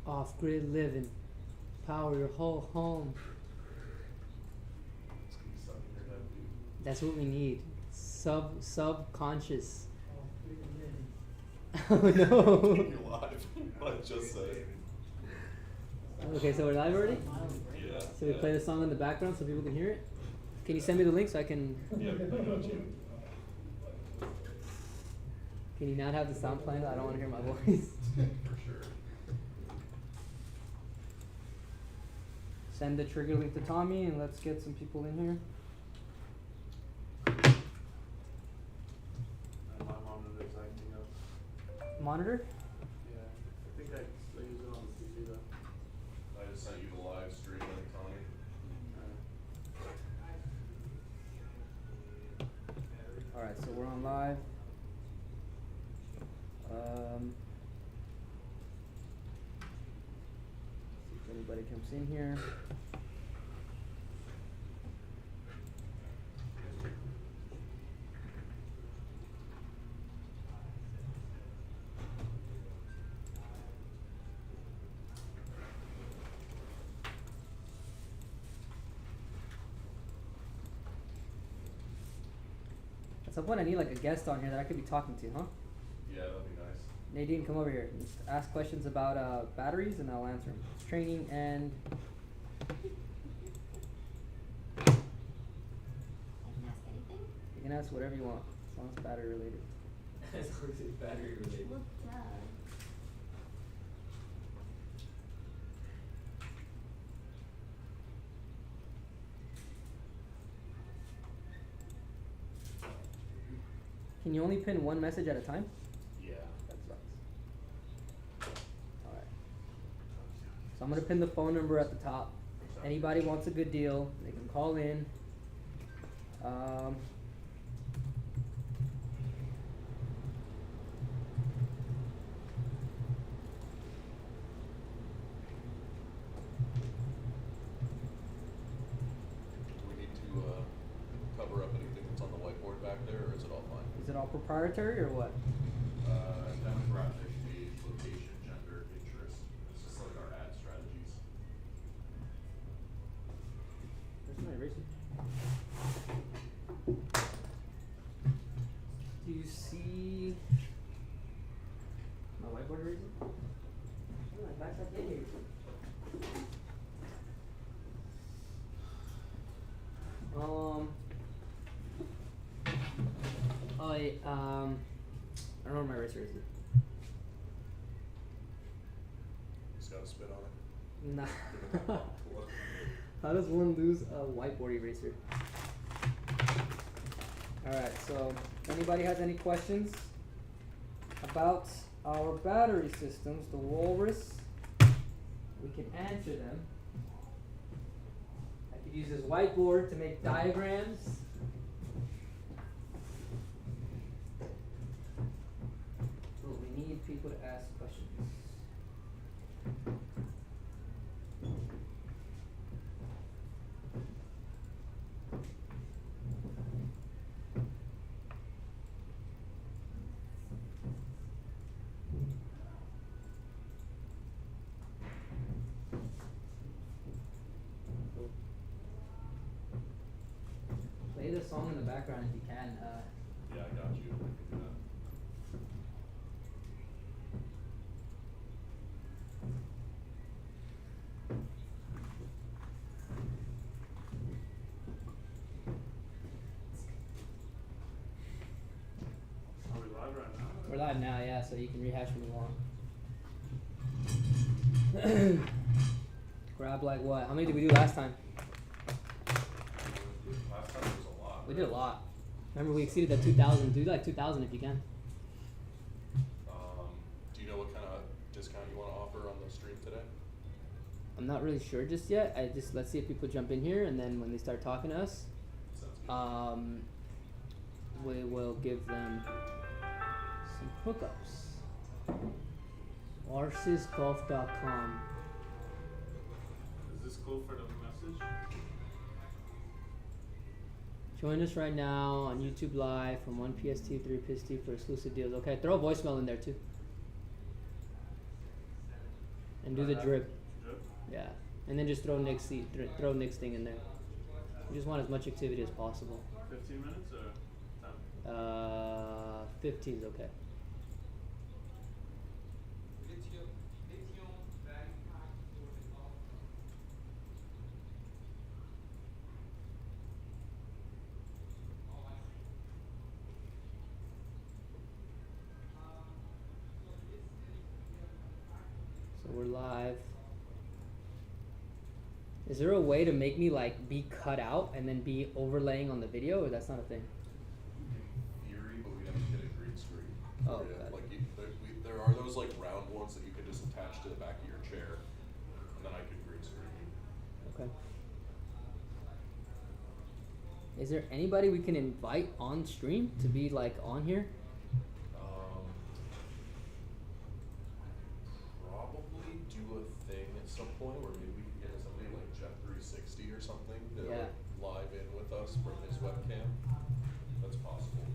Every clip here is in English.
Off-grid living. Power your whole home. It's gonna be stuck in your head, dude. That's what we need. Subconscious. Oh, Oh no. You're live. What I just said. Okay, so we're live already? Yeah. So we play the song in the background so people can hear it? Can you send me the link so I can... Yeah, I got you. Can you not have the sound playing? I don't want to hear my voice. For sure. Send the trigger link to Tommy and let's get some people in here. My monitor's acting up. Monitor? Yeah, I think I use it on the TV though. I just sent you the live stream link, Tommy. Alright, so we're on live. See if anybody comes in here. At some point I need like a guest on here that I could be talking to, huh? Yeah, that'd be nice. Nadine, come over here. Just ask questions about batteries and I'll answer them. It's training and... I can ask anything? You can ask whatever you want, as long as it's battery related. As long as it's battery related. Well, duh. Can you only pin one message at a time? Yeah. That sucks. Alright. So I'm gonna pin the phone number at the top. Anybody wants a good deal, they can call in. Do we need to cover up anything that's on the whiteboard back there, or is it all fine? Is it all proprietary or what? Demographic, age, location, gender, interest. It's just like our ad strategies. Where's my eraser? Do you see my whiteboard eraser? Oh, my back's up in here. I don't know where my eraser is. Just gotta spit on it. Nah. How does one lose a whiteboard eraser? Alright, so if anybody has any questions about our battery systems, the Walrus, we can answer them. I could use this whiteboard to make diagrams. But we need people to ask questions. Play the song in the background if you can. Yeah, I got you. I can do that. Are we live right now? We're live now, yeah, so you can rehash when you want. Grab like what? How many did we do last time? Last time was a lot. We did a lot. Remember we exceeded the 2,000. Do like 2,000 if you can. Do you know what kind of discount you want to offer on the stream today? I'm not really sure just yet. Let's see if people jump in here, and then when they start talking to us, Sounds good. we will give them some hookups. arsysgolf.com. Is this cool for the message? Join us right now on YouTube Live from 1 PST, 3 PST for exclusive deals. Okay, throw a voicemail in there too. And do the drip. Drip? Yeah. And then just throw Nick's throw Nick's thing in there. We just want as much activity as possible. 15 minutes or 10? 15 is okay. So we're live. Is there a way to make me like be cut out and then be overlaying on the video, or that's not a thing? Theory, but we have to get a green screen. Oh, for you. got it. Like there are those like round ones that you can just attach to the back of your chair, and then I can green screen you. Okay. Is there anybody we can invite on stream to be like on here? Probably do a thing at some point where maybe we can get somebody like Jeff 360 or something to Yeah. like, live in with us, bring his webcam. That's possible.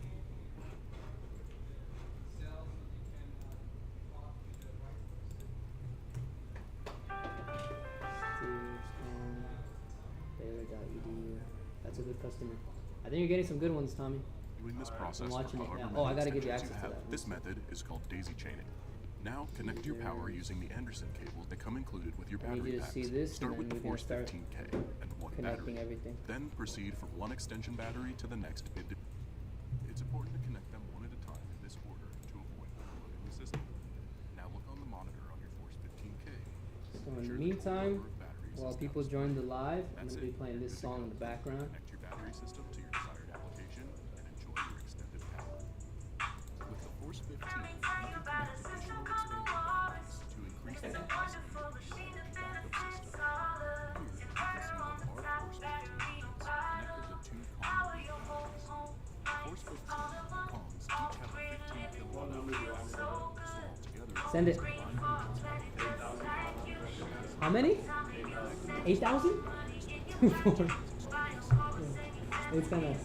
Baylor.edu. That's a good customer. I think you're getting some good ones, Tommy. Doing this process I'm for watching it however now. many Oh, I gotta give you extensions access to have. that. This method is called daisy chaining. Now connect your power using the Anderson cables that come included with your I need battery you to packs. see this, Start and with then the we're gonna Force start 15K and one connecting battery. everything. Then proceed from one extension battery to the next. It's important to connect them one at a time in this order to avoid overloading the system. Now look on the monitor on your Force 15K. So in the Ensure the total meantime, number of batteries while is people now join the displayed. live, I'm That's gonna be it. playing this Good to song go. in the background. Connect your battery system to your desired application and enjoy your extended power. With the Force 15, you can connect additional extended batteries to increase the capacity of your backup system. Here, you can see one of our Force 15 kits connected to two common batteries. The Force 15 comms each have a 15 kilowatt battery, so altogether, Send it. combined units have How many? 8,000? It's kind of.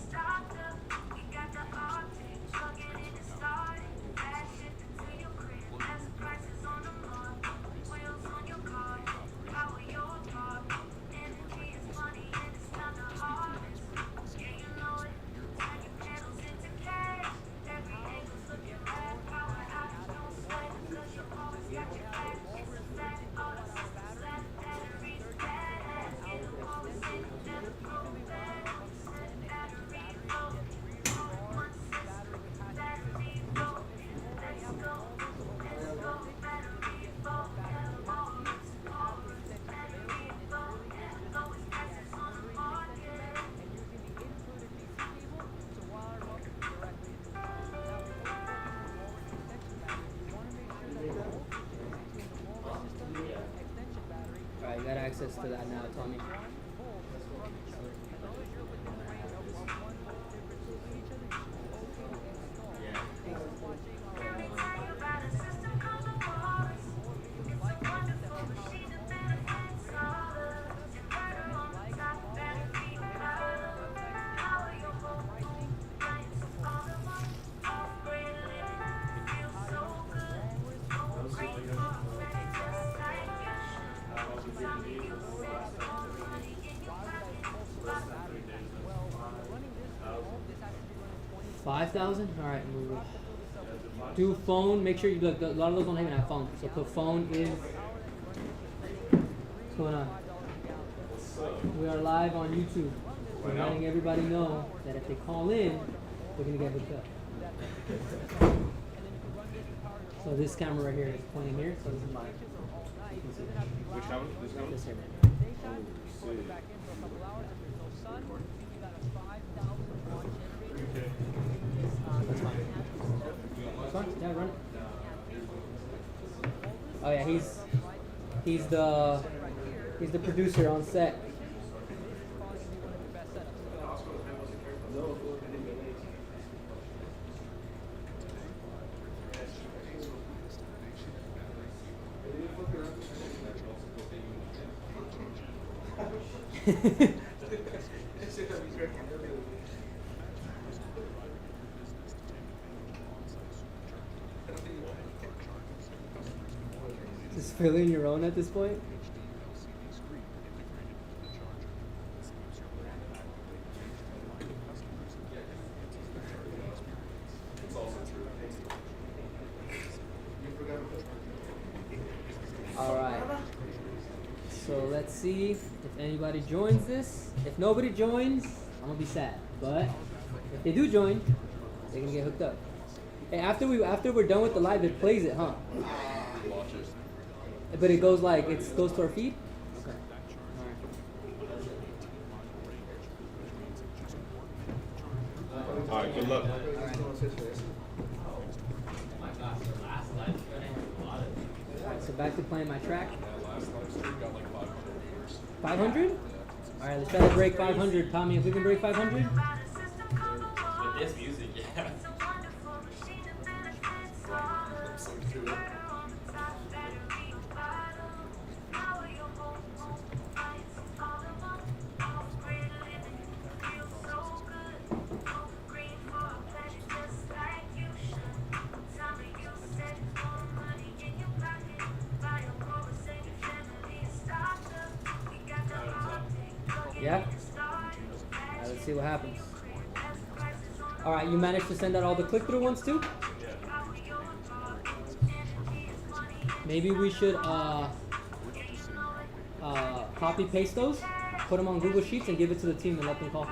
Alright, you got access to that now, Tommy. $5,000? Alright, we'll do phone. Make sure you look. A lot of those don't even have phone. So put phone is. What's going on? We are live on YouTube. We're letting everybody know that if they call in, they're gonna get hooked up. So this camera right here is pointing here. So this is mine. You can see. Which camera? This camera? This here. That's fine. That's fine. Yeah, run it. Oh yeah, he's the producer on set. This is just fill in your own at this point? LCD screen integrated into the charger. This keeps your brand application reliable customers and enhances the charging experience. It's also true. Alright. So let's see if anybody joins this. If nobody joins, I'm gonna be sad. But if they do join, they can get hooked up. Hey, after we're done with the live, it plays it, huh? Watch it. But it goes like it goes to our feed? Okay. Alright, good luck. Oh my gosh, the last live stream, a lot of Alright, so back to playing my track. Yeah, last live stream got like 500 viewers. 500? Alright, let's try to break 500. Tommy, if we can break 500? with this music, yeah. So do it. Yeah? Alright, let's see what happens. Alright, you managed to send out all the click-through ones too? Maybe we should copy paste those, put them on Google Sheets and give it to the team and let them call.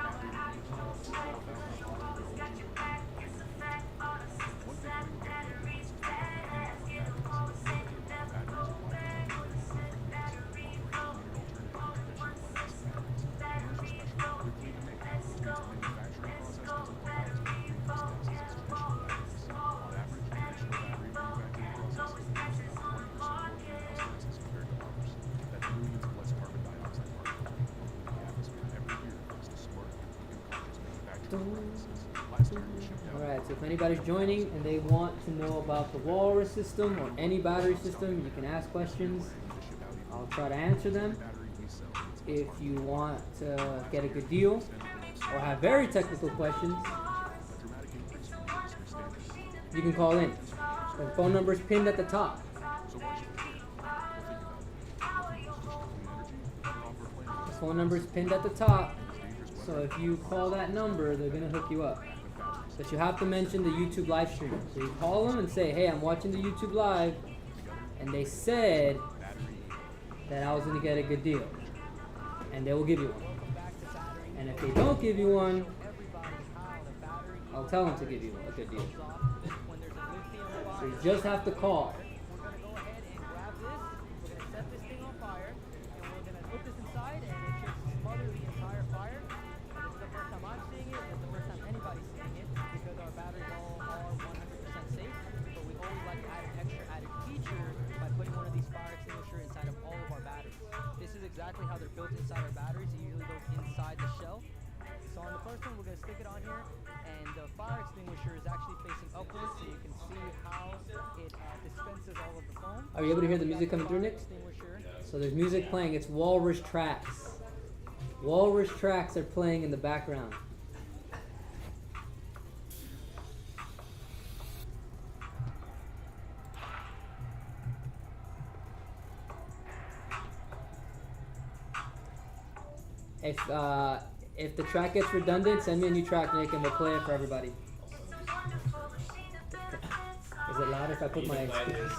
Alright, so if anybody's joining and they want to know about the Walrus system or any battery system, you can ask questions. I'll try to answer them. If you want to get a good deal or have very technical questions, you can call in. The phone number is pinned at the top. The phone number is pinned at the top. So if you call that number, they're going to hook you up. But you have to mention the YouTube live stream. So you call them and say, hey, I'm watching the YouTube live, and they said that I was going to get a good deal. And they will give you one. And if they don't give you one, I'll tell them to give you a good deal. So you just have to call. Exactly how they're built inside our batteries. They usually go inside the shell. So on the first one, we're going to stick it on here, and the fire extinguisher is actually facing upwards, so you can see how it dispenses all of the foam. Are you able to hear the music coming through, Nick? So there's music playing. It's Walrus tracks. Walrus tracks are playing in the background. If the track gets redundant, send me a new track, Nick, and we'll play it for everybody. Is it loud if I put my speakers?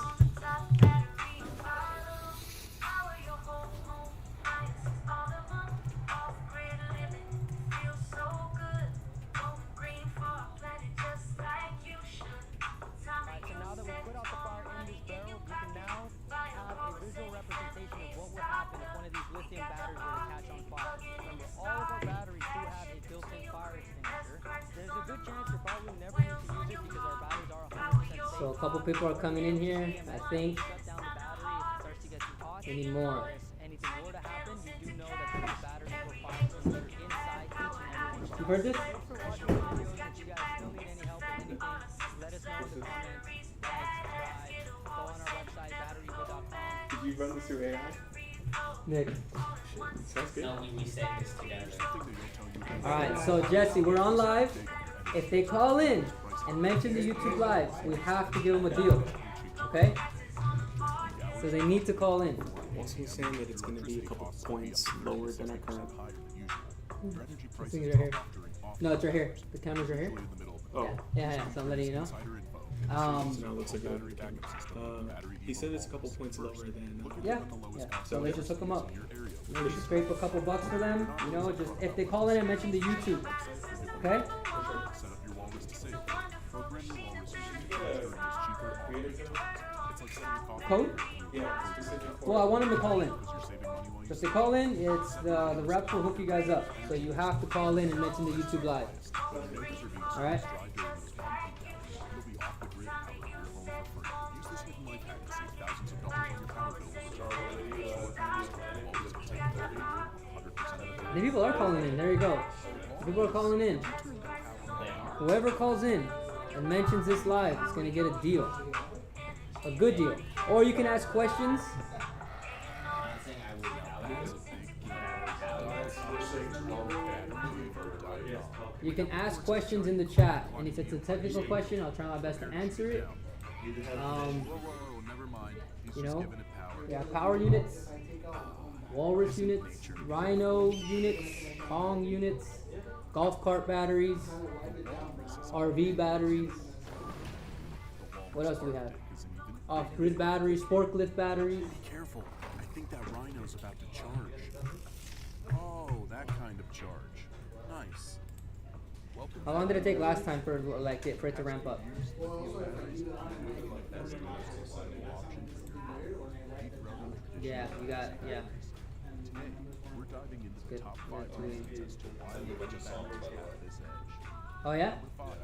So a couple people are coming in here, I think. We need more. You heard this? Did you run this through AI? Nick. Sounds good. No, we sang this together. Alright, so Jesse, we're on live. If they call in and mention the YouTube live, we have to give them a deal. Okay? So they need to call in. Also, he's saying that it's going to be a couple points lower than our current. This thing's right here. No, it's right here. The camera's right here. Oh, Yeah. So I'm letting you know. so now it looks like that. He said it's a couple points lower than. Yeah. So let's just hook them up. Maybe scrape a couple bucks for them. You know, just if they call in and mention the YouTube. Okay. Code? Well, I want them to call in. So if they call in, it's the reps will hook you guys up. So you have to call in and mention the YouTube live. All right. The people are calling in. There you go. The people are calling in. Whoever calls in and mentions this live is going to get a deal. A good deal. Or you can ask questions. You can ask questions in the chat. And if it's a technical question, I'll try my best to answer it. You know, yeah, power units, walrus units, rhino units, Kong units, golf cart batteries, RV batteries. What else do we have? Off-grid batteries, forklift batteries. Be careful. I think that rhino's about to charge. Oh, that kind of charge. Nice. How long did it take last time for for it to ramp up? Yeah, you got Today, we're diving into the Good. top Yeah, 5 reasons as to why the batteries have this edge. Oh yeah? Lithium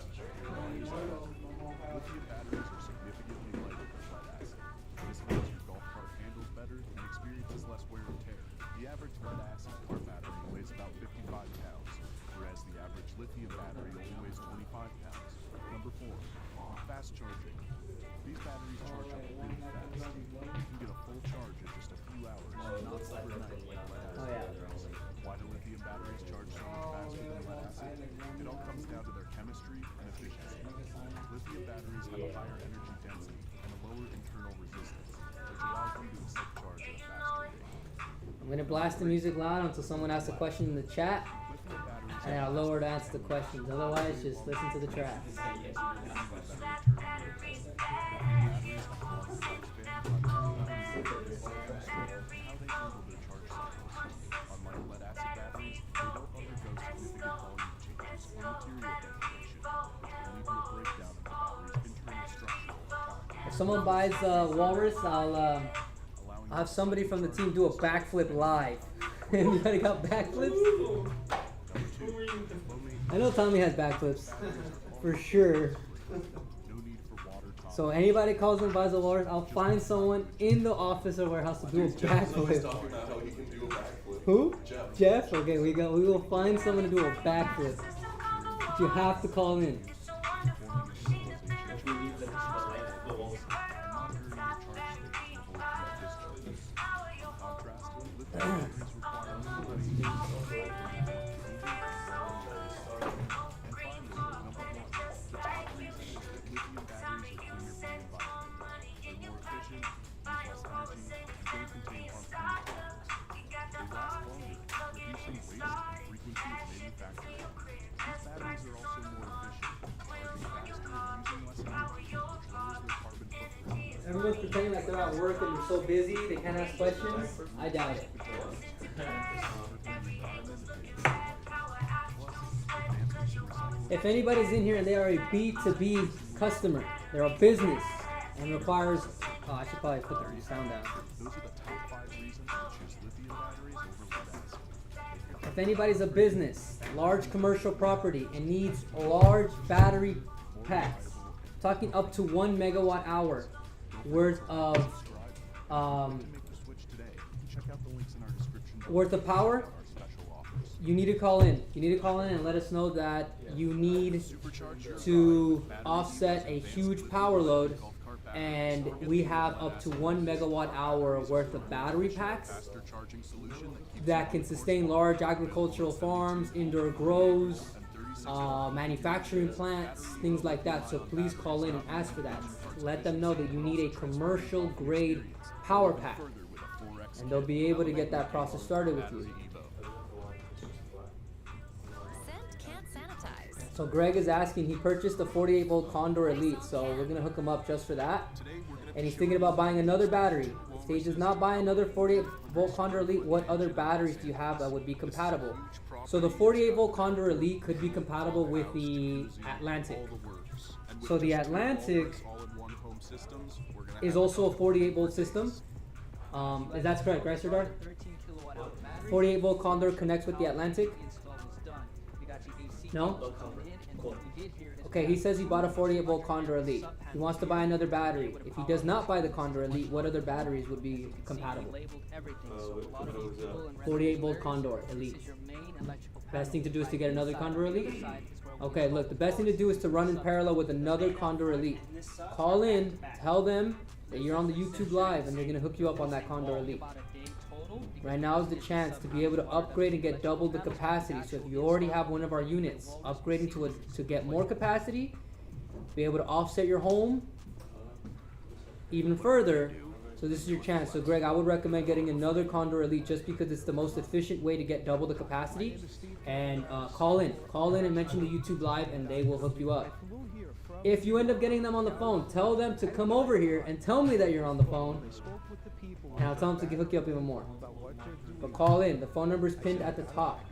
batteries are significantly lighter than lead acid. This means your golf cart handles better and experiences less wear and tear. The average lead acid car battery weighs about 55 pounds, whereas the average lithium battery only weighs 25 pounds. Number 4, fast charging. These batteries charge up really fast. You can get a full charge in just a few hours, not overnight like lead acid. Oh yeah. Why do lithium batteries charge so much faster than lead acid? It all comes down to their chemistry and efficiency. Lithium batteries have a higher energy density and a lower internal resistance, which allows you to accept charge at a faster rate. I'm gonna blast the music loud until someone asks a question in the chat, Lithium batteries and I'll lower to answer the questions. Otherwise, just listen to the tracks. If someone buys Walrus, I'll have somebody from the team do a backflip live. Anybody got backflips? I know Tommy has backflips, for sure. So anybody calls and buys a Walrus, I'll find someone in the office or warehouse to do a Somebody's backflip. talking about how he can do a backflip. Who? Jeff. Jeff? Okay, we will find someone to do a backflip. But you have to call in. Everyone's pretending like they're at work and they're so busy they can't ask questions. I doubt it. If anybody's in here and they are a B2B customer, they're a business and requires, oh, I should probably put the sound down. Those are the top 5 reasons to choose lithium batteries over lead acid. If anybody's a business, large commercial property, and needs large battery packs, talking up to 1 megawatt hour worth of power, you need to call in. You need to call in and let us know that you need to offset a huge power load, and we have up to 1 megawatt hour worth of battery packs that can sustain large agricultural farms, indoor grows, manufacturing plants, things like that. So please call in and ask for that. Let them know that you need a commercial grade power pack, and they'll be able to get that process started with you. Scent can't sanitize. So Greg is asking, he purchased the 48 volt Condor Elite, so we're gonna hook him up just for that. And he's thinking about buying another battery. If he does not buy another 48 volt Condor Elite, what other batteries do you have that would be compatible? So the 48 volt Condor Elite could be compatible with the Atlantic. So the Atlantic is also a 48 volt system. Is that correct, right, Serdar? 13 kilowatt hour battery. 48 volt Condor connects with the Atlantic. The install is done. We got the AC No? coming in, and what we did here is Okay, he says he bought a 48 volt Condor Elite. He wants to buy another battery. If he does not buy the Condor Elite, what other batteries would be compatible? labeled everything. So a lot of you people in Forty-eight volt residential Condor areas, Elite. This is your main electrical Best panel. thing to do is to get Right another inside. Condor Elite? Inside is where we Okay, look, the best thing to do is to run in parallel with another Condor Elite. Call in, tell them that you're on the YouTube Live, and they're going to hook you up on that Condor Elite. about a day total. Right now is the chance to be able to upgrade and get double the capacity. So if you already have one of our units, upgrading to get more capacity, be able to offset your home even further. So this is your chance. So Greg, I would recommend getting another Condor Elite just because it's the most efficient way to get double the capacity. And call in and mention the YouTube Live, and they will hook you up. If you end up getting them on the phone, tell them to come over here and tell me that you're on the phone, and I'll tell them to hook you up even more. But call in. The phone number is pinned at the top.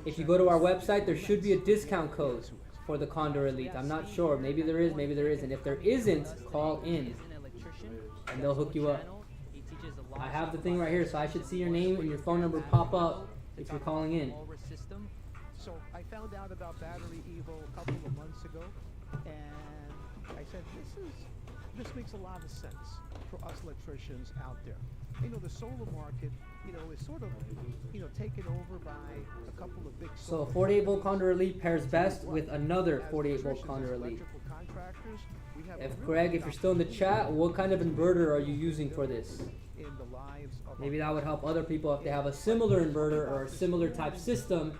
If you go to our website, there should be a discount code for the Condor Elite. I'm not sure. Maybe there is, maybe there isn't. If there isn't, call in, and they'll hook you up. I have the thing right here, so I should see your name and your phone number pop up if you're calling in. So I found out about BatteryEvo a couple of months ago, and I said, this makes a lot of sense for us electricians out there. You know, the solar market, is sort of, taken over by a couple of big So 48 volt Condor Elite pairs best with another 48 volt Condor Elite. Greg, if you're still in the chat, what kind of inverter are you using for this? Maybe that would help other people if they have a similar inverter or a similar type system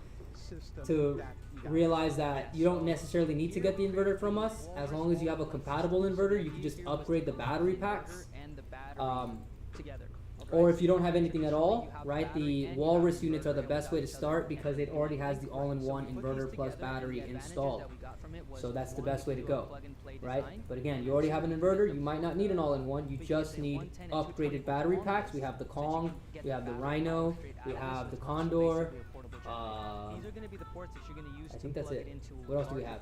to realize that you don't necessarily need to get the inverter from us. As long as you have a compatible inverter, you can just upgrade the battery packs. Or if you don't have anything at all, right, the Walrus units are the best way to start because it already has the all-in-one inverter plus battery installed. So that's the best way to go, right? But again, you already have an inverter, you might not need an all-in-one, you just need upgraded battery packs. We have the Kong, we have the Rhino, we have the Condor. These are going to be the ports that you're going to use I think that's plug it. into What else do we have?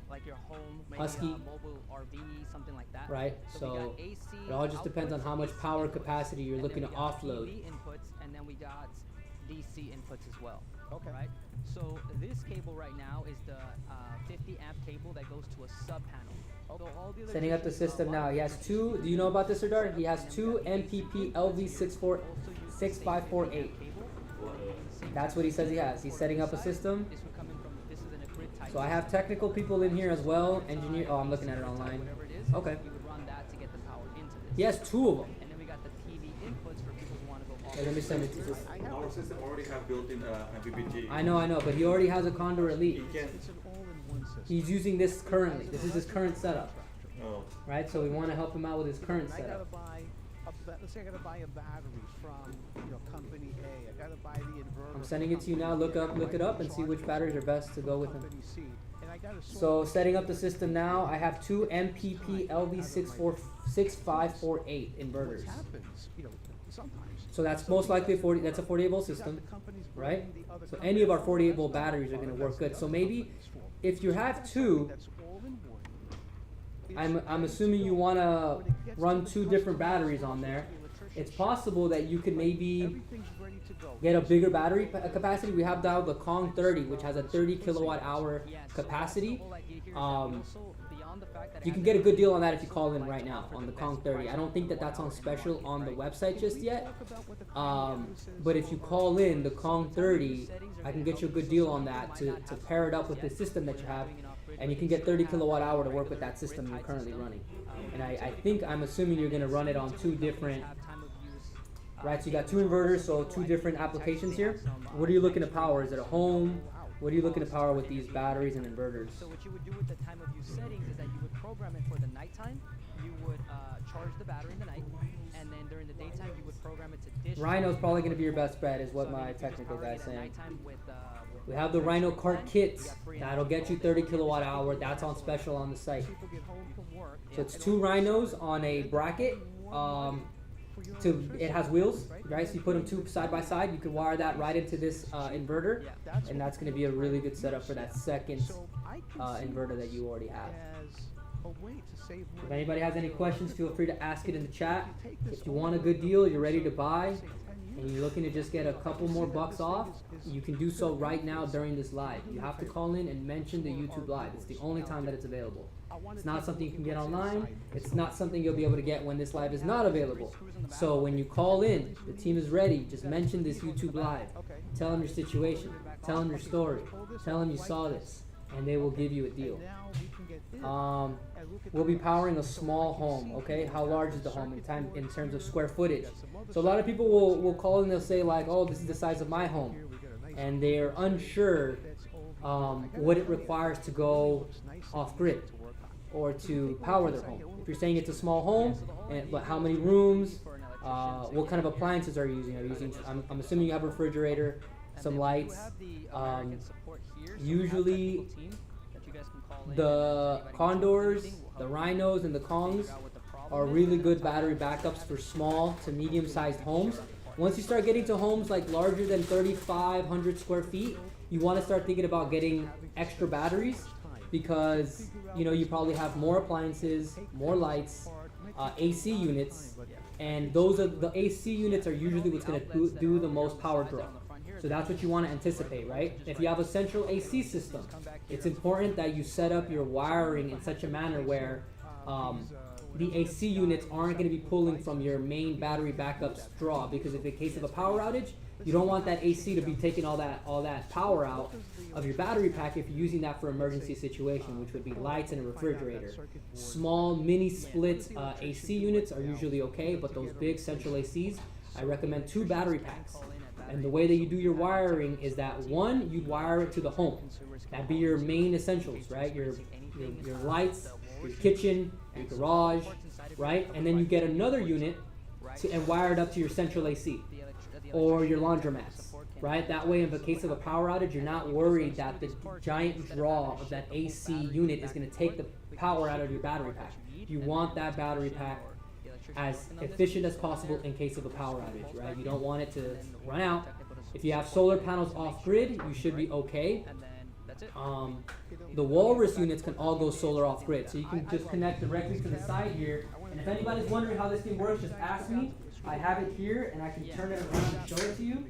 Like your home, maybe Husky. a mobile RV, something like that. Right, we so got AC it all just depends on outputs, how much AC power inputs, capacity you're and looking then to we got offload. TV inputs, and then we got DC inputs as well. Okay. Right. So this cable right now is the 50 amp cable that goes to a sub panel. So all the other Setting up the system now. He has two. Do you know about this, Serdar? He has two MPP LV6548. That's what he says he has. He's setting up a system. This would come in from this is in a grid type. So I have technical people in here as well. Engineer. Oh, I'm looking at it online. Whatever it is. Okay. You would run that to get the power into this. He has two of them. And then we got the TV inputs for people who want to go all Hey, let me send it to you. Our system already have built-in MPPT. I know, but he already has a Condor Elite. You can. It's an all-in-one system. He's using this currently. This is his current setup, Oh. right? So we want to help him out with his current I gotta setup. buy, let's say I gotta buy a battery from, company A. I gotta buy the inverter. I'm sending it to you now. Look it up, and see which batteries are best to go with him. Company C. And I gotta So setting up the system now, I have two MPP LV6548 inverters. What happens, sometimes. So that's most likely a 48 volt system, right? So any of our 48 volt batteries are going to work good. So maybe if you have two, That's all in one. I'm assuming you want to run two different batteries on there. It's possible that you could maybe Everything's ready to go. get a bigger battery capacity. We have now the Kong 30, which has a 30 kilowatt hour capacity. You can get a good deal on that if you call in right now on the Kong 30. I don't think that that's on special on the website just yet. But if you call in the Kong 30, I can get you a good deal on that to pair it up with the system that you have. And you can get 30 kilowatt hour to work with that system you're currently running. And I'm assuming you're going to run it on two different, right? So you got two inverters, so two different applications here. What are you looking to power? Is it a home? What are you looking to power with these batteries and inverters? So what you would do with the time of use settings is that you would program it for the nighttime. You would charge the battery in the night, and then during the daytime you would program it to discharge. Rhino's probably going to be your best bet, is what So, I mean, my if you just technical power it guy's at saying. nighttime with, We have the Rhino cart kit. you got free That'll get you 30 kilowatt hour. That's on special on the site. People get home from work. So it's 2 Rhinos on a bracket. It has wheels, right? So you put them 2 side by side. You can wire that right into this inverter, and that's going to be a really good setup for that second So I can see inverter that you already have. as a way to save If money. anybody has any questions, feel free to ask it in the chat. If you want a good deal, you're ready to buy, and you're looking to just get a couple more bucks off, you can do so right now during this live. You have to call in and mention the YouTube live. It's the only time that it's available. It's not something you can get online. It's not something you'll be able to get when this live is not available. So when you call in, the team is ready. Just mention this YouTube live. Tell them your situation. Tell them your story. Tell them you saw this, and they will give you a deal. Now we can get this. We'll be powering a small home, okay? How large is the home in terms of square footage? So a lot of people will call and they'll say like, oh, this is the size of my home. And they're unsure what it requires to go off-grid or to power their home. If you're saying it's a small home, but how many rooms, what kind of appliances are you using? Are you using? I'm assuming you have a refrigerator, some lights. Usually, the Condors, the Rhinos, and the Kongs are really good battery backups for small to medium-sized homes. Once you start getting to homes like larger than 3,500 square feet, you want to start thinking about getting extra batteries, because you probably have more appliances, more lights, AC units, and the AC units are usually what's going to do the most power draw. So that's what you want to anticipate, right? If you have a central AC system, it's important that you set up your wiring in such a manner where the AC units aren't going to be pulling from your main battery backups draw, because if in case of a power outage, you don't want that AC to be taking all that power out of your battery pack if you're using that for emergency situation, which would be lights and a refrigerator. Small mini split AC units are usually okay, but those big central ACs, I recommend 2 battery packs. And the way that you do your wiring is that one, you wire it to the home. That'd be your main essentials, right? Your lights, your kitchen, your garage, right? And then you get another unit and wire it up to your central AC or your laundromats, right? That way, in the case of a power outage, you're not worried that the giant draw of that AC unit is going to take the power out of your battery pack. You want that battery pack as efficient as possible in case of a power outage, right? You don't want it to run out. If you have solar panels off grid, you should be okay. The Walrus units can all go solar off grid, so you can just connect directly to the side here. And if anybody's wondering how this thing works, just ask me. I have it here, and I can turn it around and show it to you.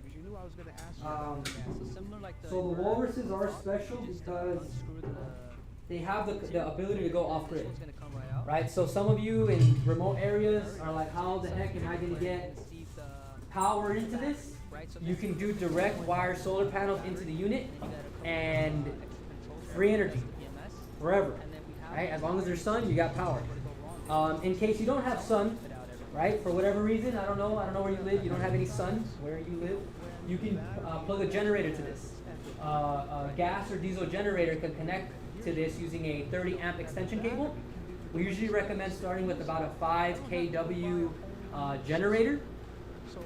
So the Walruses are special because they have the ability to go off grid, right? So some of you in remote areas are like, how the heck am I going to get power into this? You can do direct wire solar panels into the unit and free energy forever, right? As long as there's sun, you got power. In case you don't have sun, right? For whatever reason, I don't know where you live. You don't have any sun where you live. You can plug a generator to this. A gas or diesel generator can connect to this using a 30 amp extension cable. We usually recommend starting with about a 5 kW generator,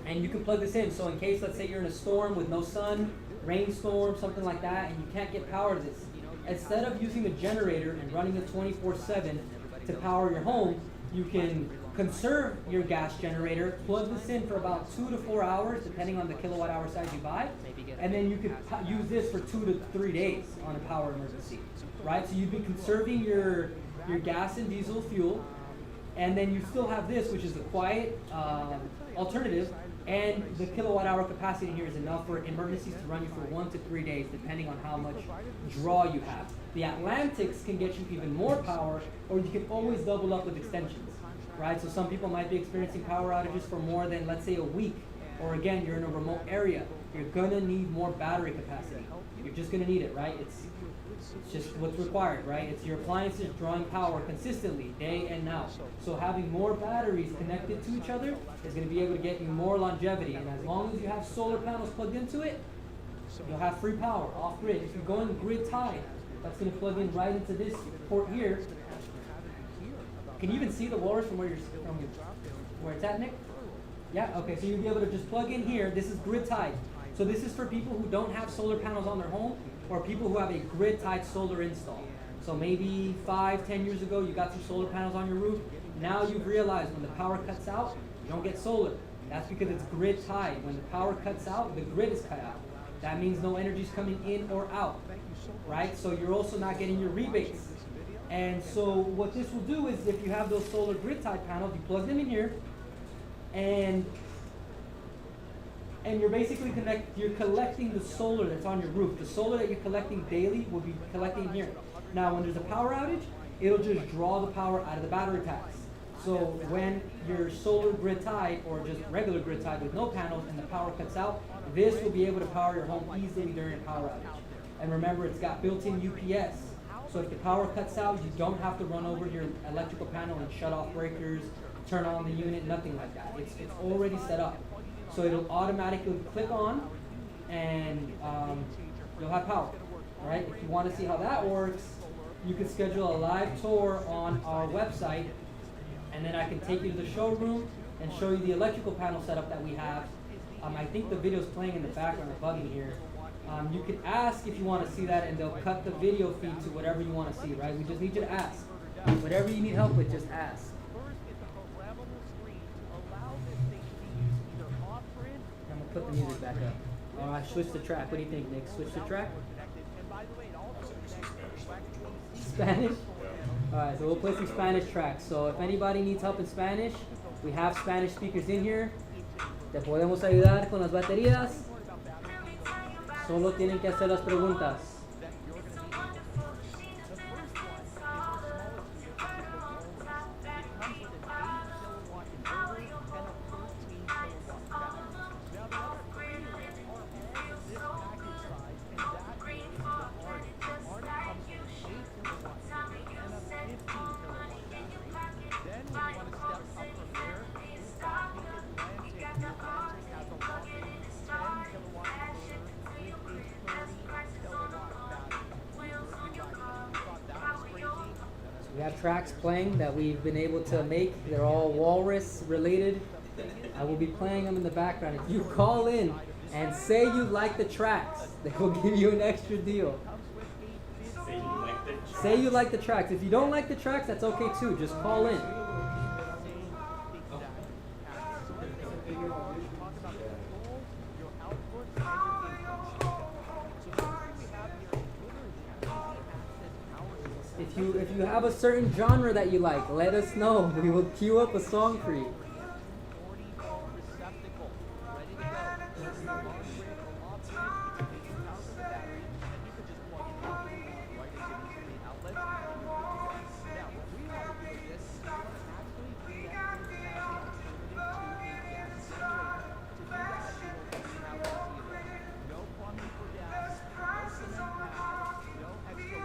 and you can plug this in. So in case, let's say you're in a storm with no sun, rainstorm, something like that, and you can't get power to this, instead of using a generator and running it 24/7 to power your home, you can conserve your gas generator, plug this in for about 2 to 4 hours, depending on the kilowatt hour size you buy, and then you could use this for 2 to 3 days on a power emergency, right? So you'd be conserving your gas and diesel fuel, and then you still have this, which is the quiet alternative, and the kilowatt hour capacity here is enough for emergencies to run you for 1 to 3 days, depending on how much draw you have. The Atlantics can get you even more power, or you can always double up with extensions, right? So some people might be experiencing power outages for more than, let's say, a week, or again, you're in a remote area. You're gonna need more battery capacity. You're just gonna need it, right? It's just what's required, right? It's your appliances drawing power consistently, day and night. So having more batteries connected to each other is going to be able to get you more longevity. And as long as you have solar panels plugged into it, you'll have free power off grid. If you're going grid tied, that's going to plug in right into this port here. Can you even see the walrus from where where it's at, Nick? Yeah, okay, so you'll be able to just plug in here. This is grid tied. So this is for people who don't have solar panels on their home or people who have a grid tied solar install. So maybe 5-10 years ago you got some solar panels on your roof. Now you've realized when the power cuts out, you don't get solar. That's because it's grid tied. When the power cuts out, the grid is cut out. That means no energy is coming in or out, right? So you're also not getting your rebates. And so what this will do is if you have those solar grid tied panels, you plug them in here, and you're basically you're collecting the solar that's on your roof. The solar that you're collecting daily will be collecting here. Now when there's a power outage, it'll just draw the power out of the battery packs. So when you're solar grid tied or just regular grid tied with no panels and the power cuts out, this will be able to power your home easily during a power outage. And remember, it's got built-in UPS. So if the power cuts out, you don't have to run over your electrical panel and shut off breakers, turn on the unit, nothing like that. It's already set up. So it'll automatically click on and you'll have power, right? If you want to see how that works, you can schedule a live tour on our website, and then I can take you to the showroom and show you the electrical panel setup that we have. I think the video's playing in the background, or bugging here. You can ask if you want to see that, and they'll cut the video feed to whatever you want to see, right? We just need you to ask. Whatever you need help with, just ask. I'm going to put the music back up. Alright, switch the track. What do you think, Nick? Switch the track? Spanish? Alright, so we'll play some Spanish tracks. So if anybody needs help in Spanish, we have Spanish speakers in here. Te podemos ayudar con las baterías. Solo tienen que hacer las preguntas. We have tracks playing that we've been able to make. They're all walrus related. I will be playing them in the background. If you call in and say you like the tracks, they will give you an extra deal. Say you like the tracks. If you don't like the tracks, that's okay too. Just call in. If you have a certain genre that you like, let us know. We will queue up a song for you.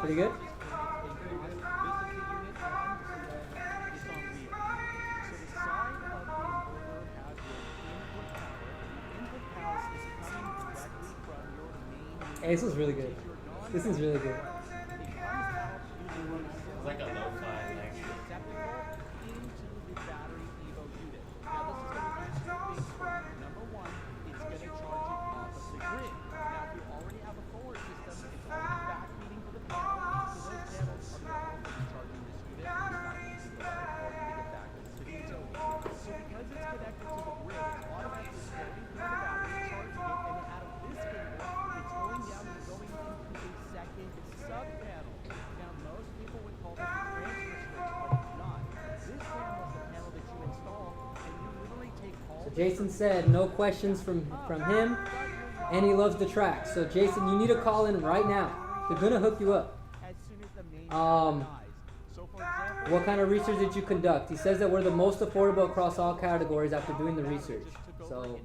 Pretty good? Hey, this is really good. This is really good. It's like a lo-fi lecture. Jason said no questions from him, and he loves the track. So Jason, you need to call in right now. They're gonna hook you up. What kind of research did you conduct? He says that we're the most affordable across all categories after doing the research. So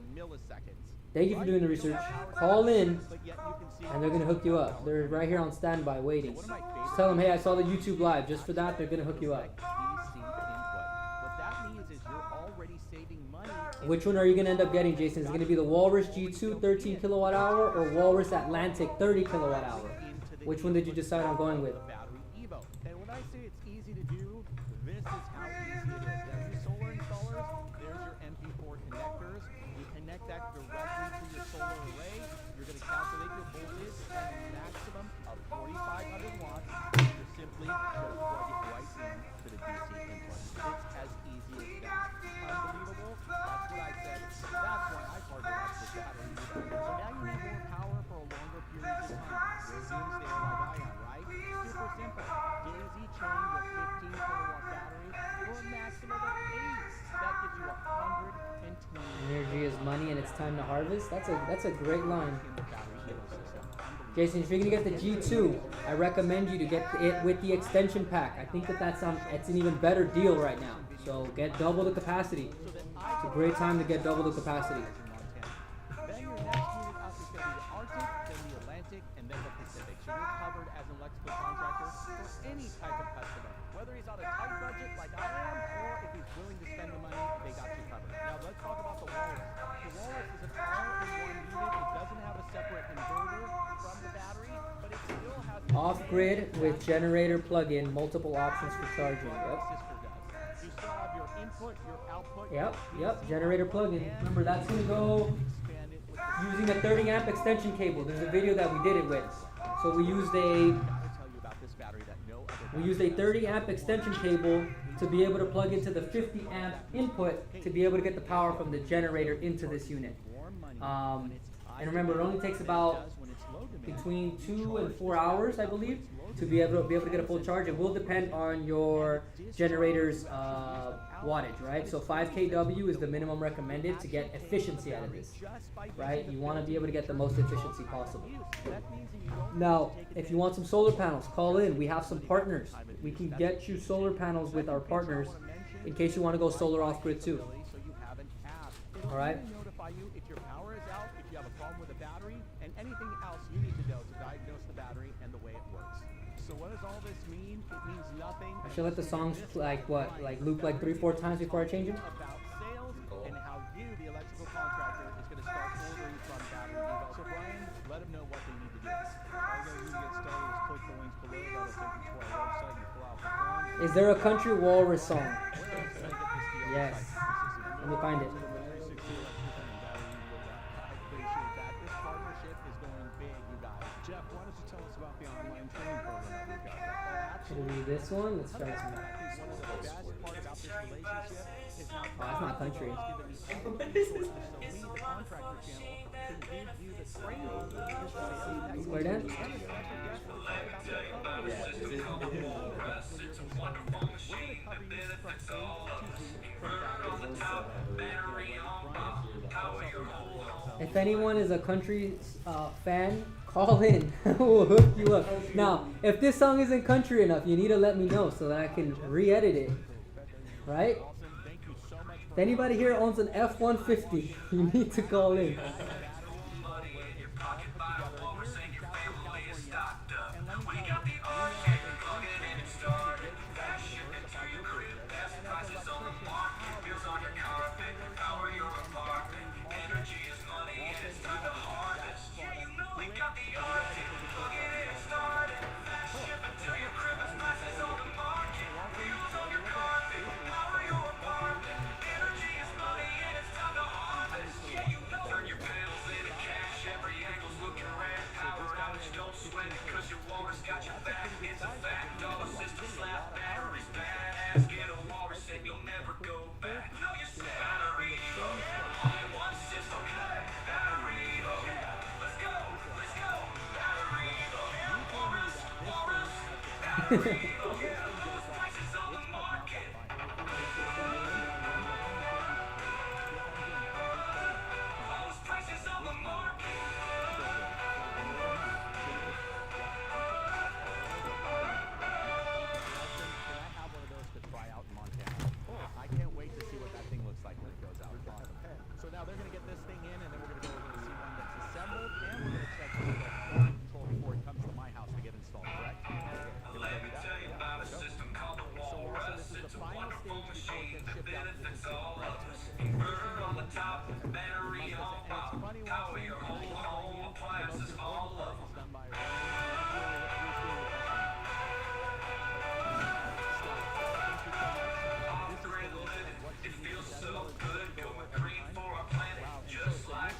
thank you for doing the research. Call in, and they're gonna hook you up. They're right here on standby waiting. Just tell them, hey, I saw the YouTube live. Just for that, they're gonna hook you up. Which one are you gonna end up getting, Jason? Is it gonna be the Walrus G2 13 kilowatt hour or Walrus Atlantic 30 kilowatt hour? Which one did you decide on going with? BatteryEvo. And when I say it's easy to do, this is how easy it is. Now, you solar installers, there's your MP4 connectors. You connect that directly to your solar array. You're going to calculate your voltage at a maximum of 4,500 watts. You're simply going to plug it right into the DC input. It's as easy as that. Unbelievable? That's what I said. That's why I partnered up with BatteryEvo. So now you need more power for a longer period of time. You're doing stay like I am, right? Super simple. Daisy chain your 15 kilowatt battery for a maximum of 8. That gives you 120. Energy is money and it's time to harvest. That's a great line. Jason, if you're gonna get the G2, I recommend you to get it with the extension pack. I think that's an even better deal right now. So get double the capacity. It's a great time to get double the capacity. Then your next unit up is going to be the Arctic, then the Atlantic, and then the Pacific. So you're covered as an electrical contractor for any type of customer. Whether he's on a tight budget like I am, or if he's willing to spend the money, they got you covered. Now let's talk about the Walrus. The Walrus is an all-in-one unit. It doesn't have a separate inverter from the battery, but it still has Off-grid with generator plug-in, multiple options for charging. Yep. You still have your input, your output. Yep. Generator plug-in. Remember, that's gonna go using a 30 amp extension cable. There's a video that we did it with. So we used a 30 amp extension cable to be able to plug into the 50 amp input to be able to get the power from the generator into this unit. And remember, it only takes about between 2 and 4 hours, I believe, to be able to get a full charge. It will depend on your generator's wattage, right? So 5 kW is the minimum recommended to get efficiency out of this, right? You want to be able to get the most efficiency possible. Now, if you want some solar panels, call in. We have some partners. We can get you solar panels with our partners in case you want to go solar off-grid too. All right? You if your power is out, if you have a problem with the battery, and anything else you need to know to diagnose the battery and the way it works. So what does all this mean? It means nothing. I should let the songs loop like 3-4 times before I change them. About sales and how you, the electrical contractor, is going to start ordering from BatteryEvo. So Brian, let them know what they need to do. All they need to get started is click the links below. That'll take you to our website. You fill out the form. Is there a country walrus song? Yes. Let me find it. Jeff, why don't you tell us about the online training program that we've got? Should we do this one? Let's try some. One of the best part about this relationship is how that's not country. so we, the contractor channel, can give you the training Where then? If anyone is a country fan, call in. We'll hook you up. Now, if this song isn't country enough, you need to let me know so that I can re-edit it. Right? If anybody here owns an F-150, you need to call in.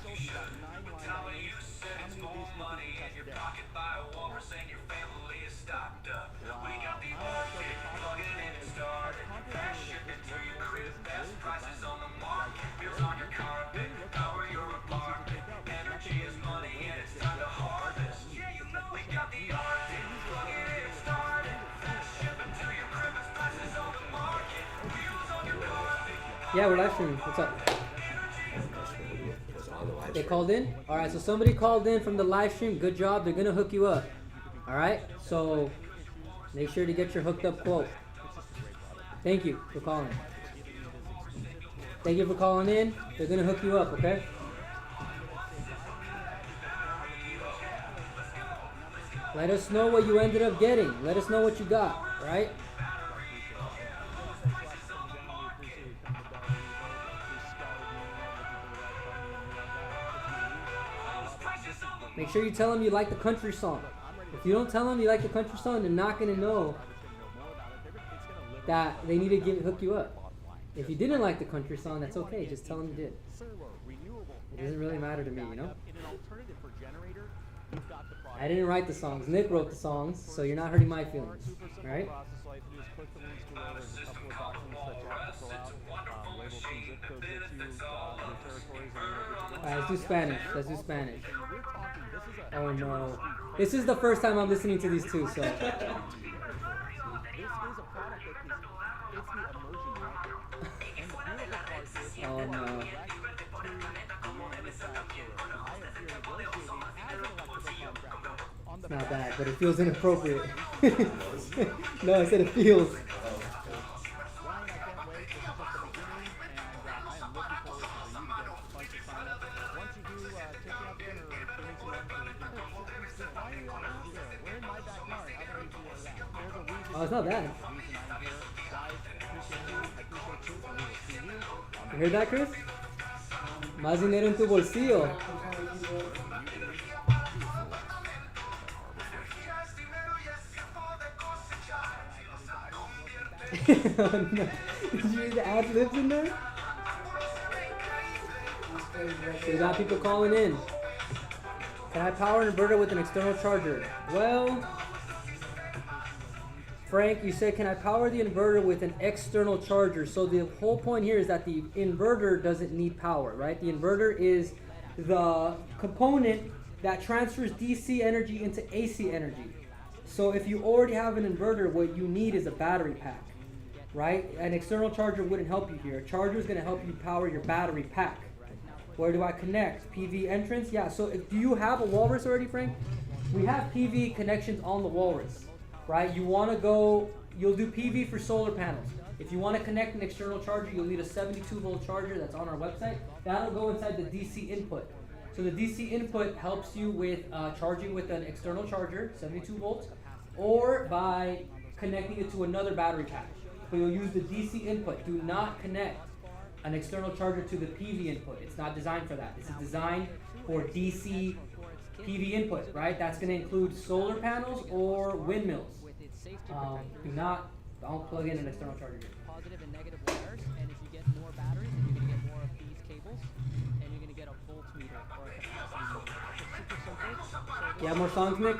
told you about 9 line items. How many of these do you think you can test a day? Wow. I'm not sure the top of this one is as complicated as this workflow is. Really designed. Like, really looks easy to pick up. There's nothing really in the way that's just Yeah, we're live streaming. What's up? They called in? Alright, so somebody called in from the live stream. Good job. They're going to hook you up. Alright? So make sure to get your hooked up quote. Thank you for calling. Thank you for calling in. They're going to hook you up, okay? Let us know what you ended up getting. Let us know what you got, right? Make sure you tell them you like the country song. If you don't tell them you like the country song, they're not going to know that they need to hook you up. If you didn't like the country song, that's okay. Just tell them you did. It doesn't really matter to me, you know? I didn't write the songs. Nick wrote the songs, so you're not hurting my feelings. Alright? Alright, let's do Spanish. Let's do Spanish. Oh no. This is the first time I'm listening to these two, so. Oh no. It's not bad, but it feels inappropriate. No, I said it feels. Oh, it's not bad. You heard that, Chris? Más dinero en tu bolsillo. Oh, no. Did you hear the ad libs in there? We got people calling in. Can I power an inverter with an external charger? Well, Frank, you said, can I power the inverter with an external charger? So the whole point here is that the inverter doesn't need power, right? The inverter is the component that transfers DC energy into AC energy. So if you already have an inverter, what you need is a battery pack, right? An external charger wouldn't help you here. A charger is going to help you power your battery pack. Where do I connect? PV entrance? Yeah, so do you have a Walrus already, Frank? We have PV connections on the Walrus, right? You want to go, you'll do PV for solar panels. If you want to connect an external charger, you'll need a 72-volt charger that's on our website. That'll go inside the DC input. So the DC input helps you with charging with an external charger, 72 volts, or by connecting it to another battery pack. So you'll use the DC input. Do not connect an external charger to the PV input. It's not designed for that. This is designed for DC PV input, right? That's going to include solar panels or windmills. Don't plug in an external charger. Positive and negative wires, and if you get more batteries, then you're going to get more of these cables, and you're going to get a voltmeter or a capacity meter. It's super simple. You have more songs, Nick?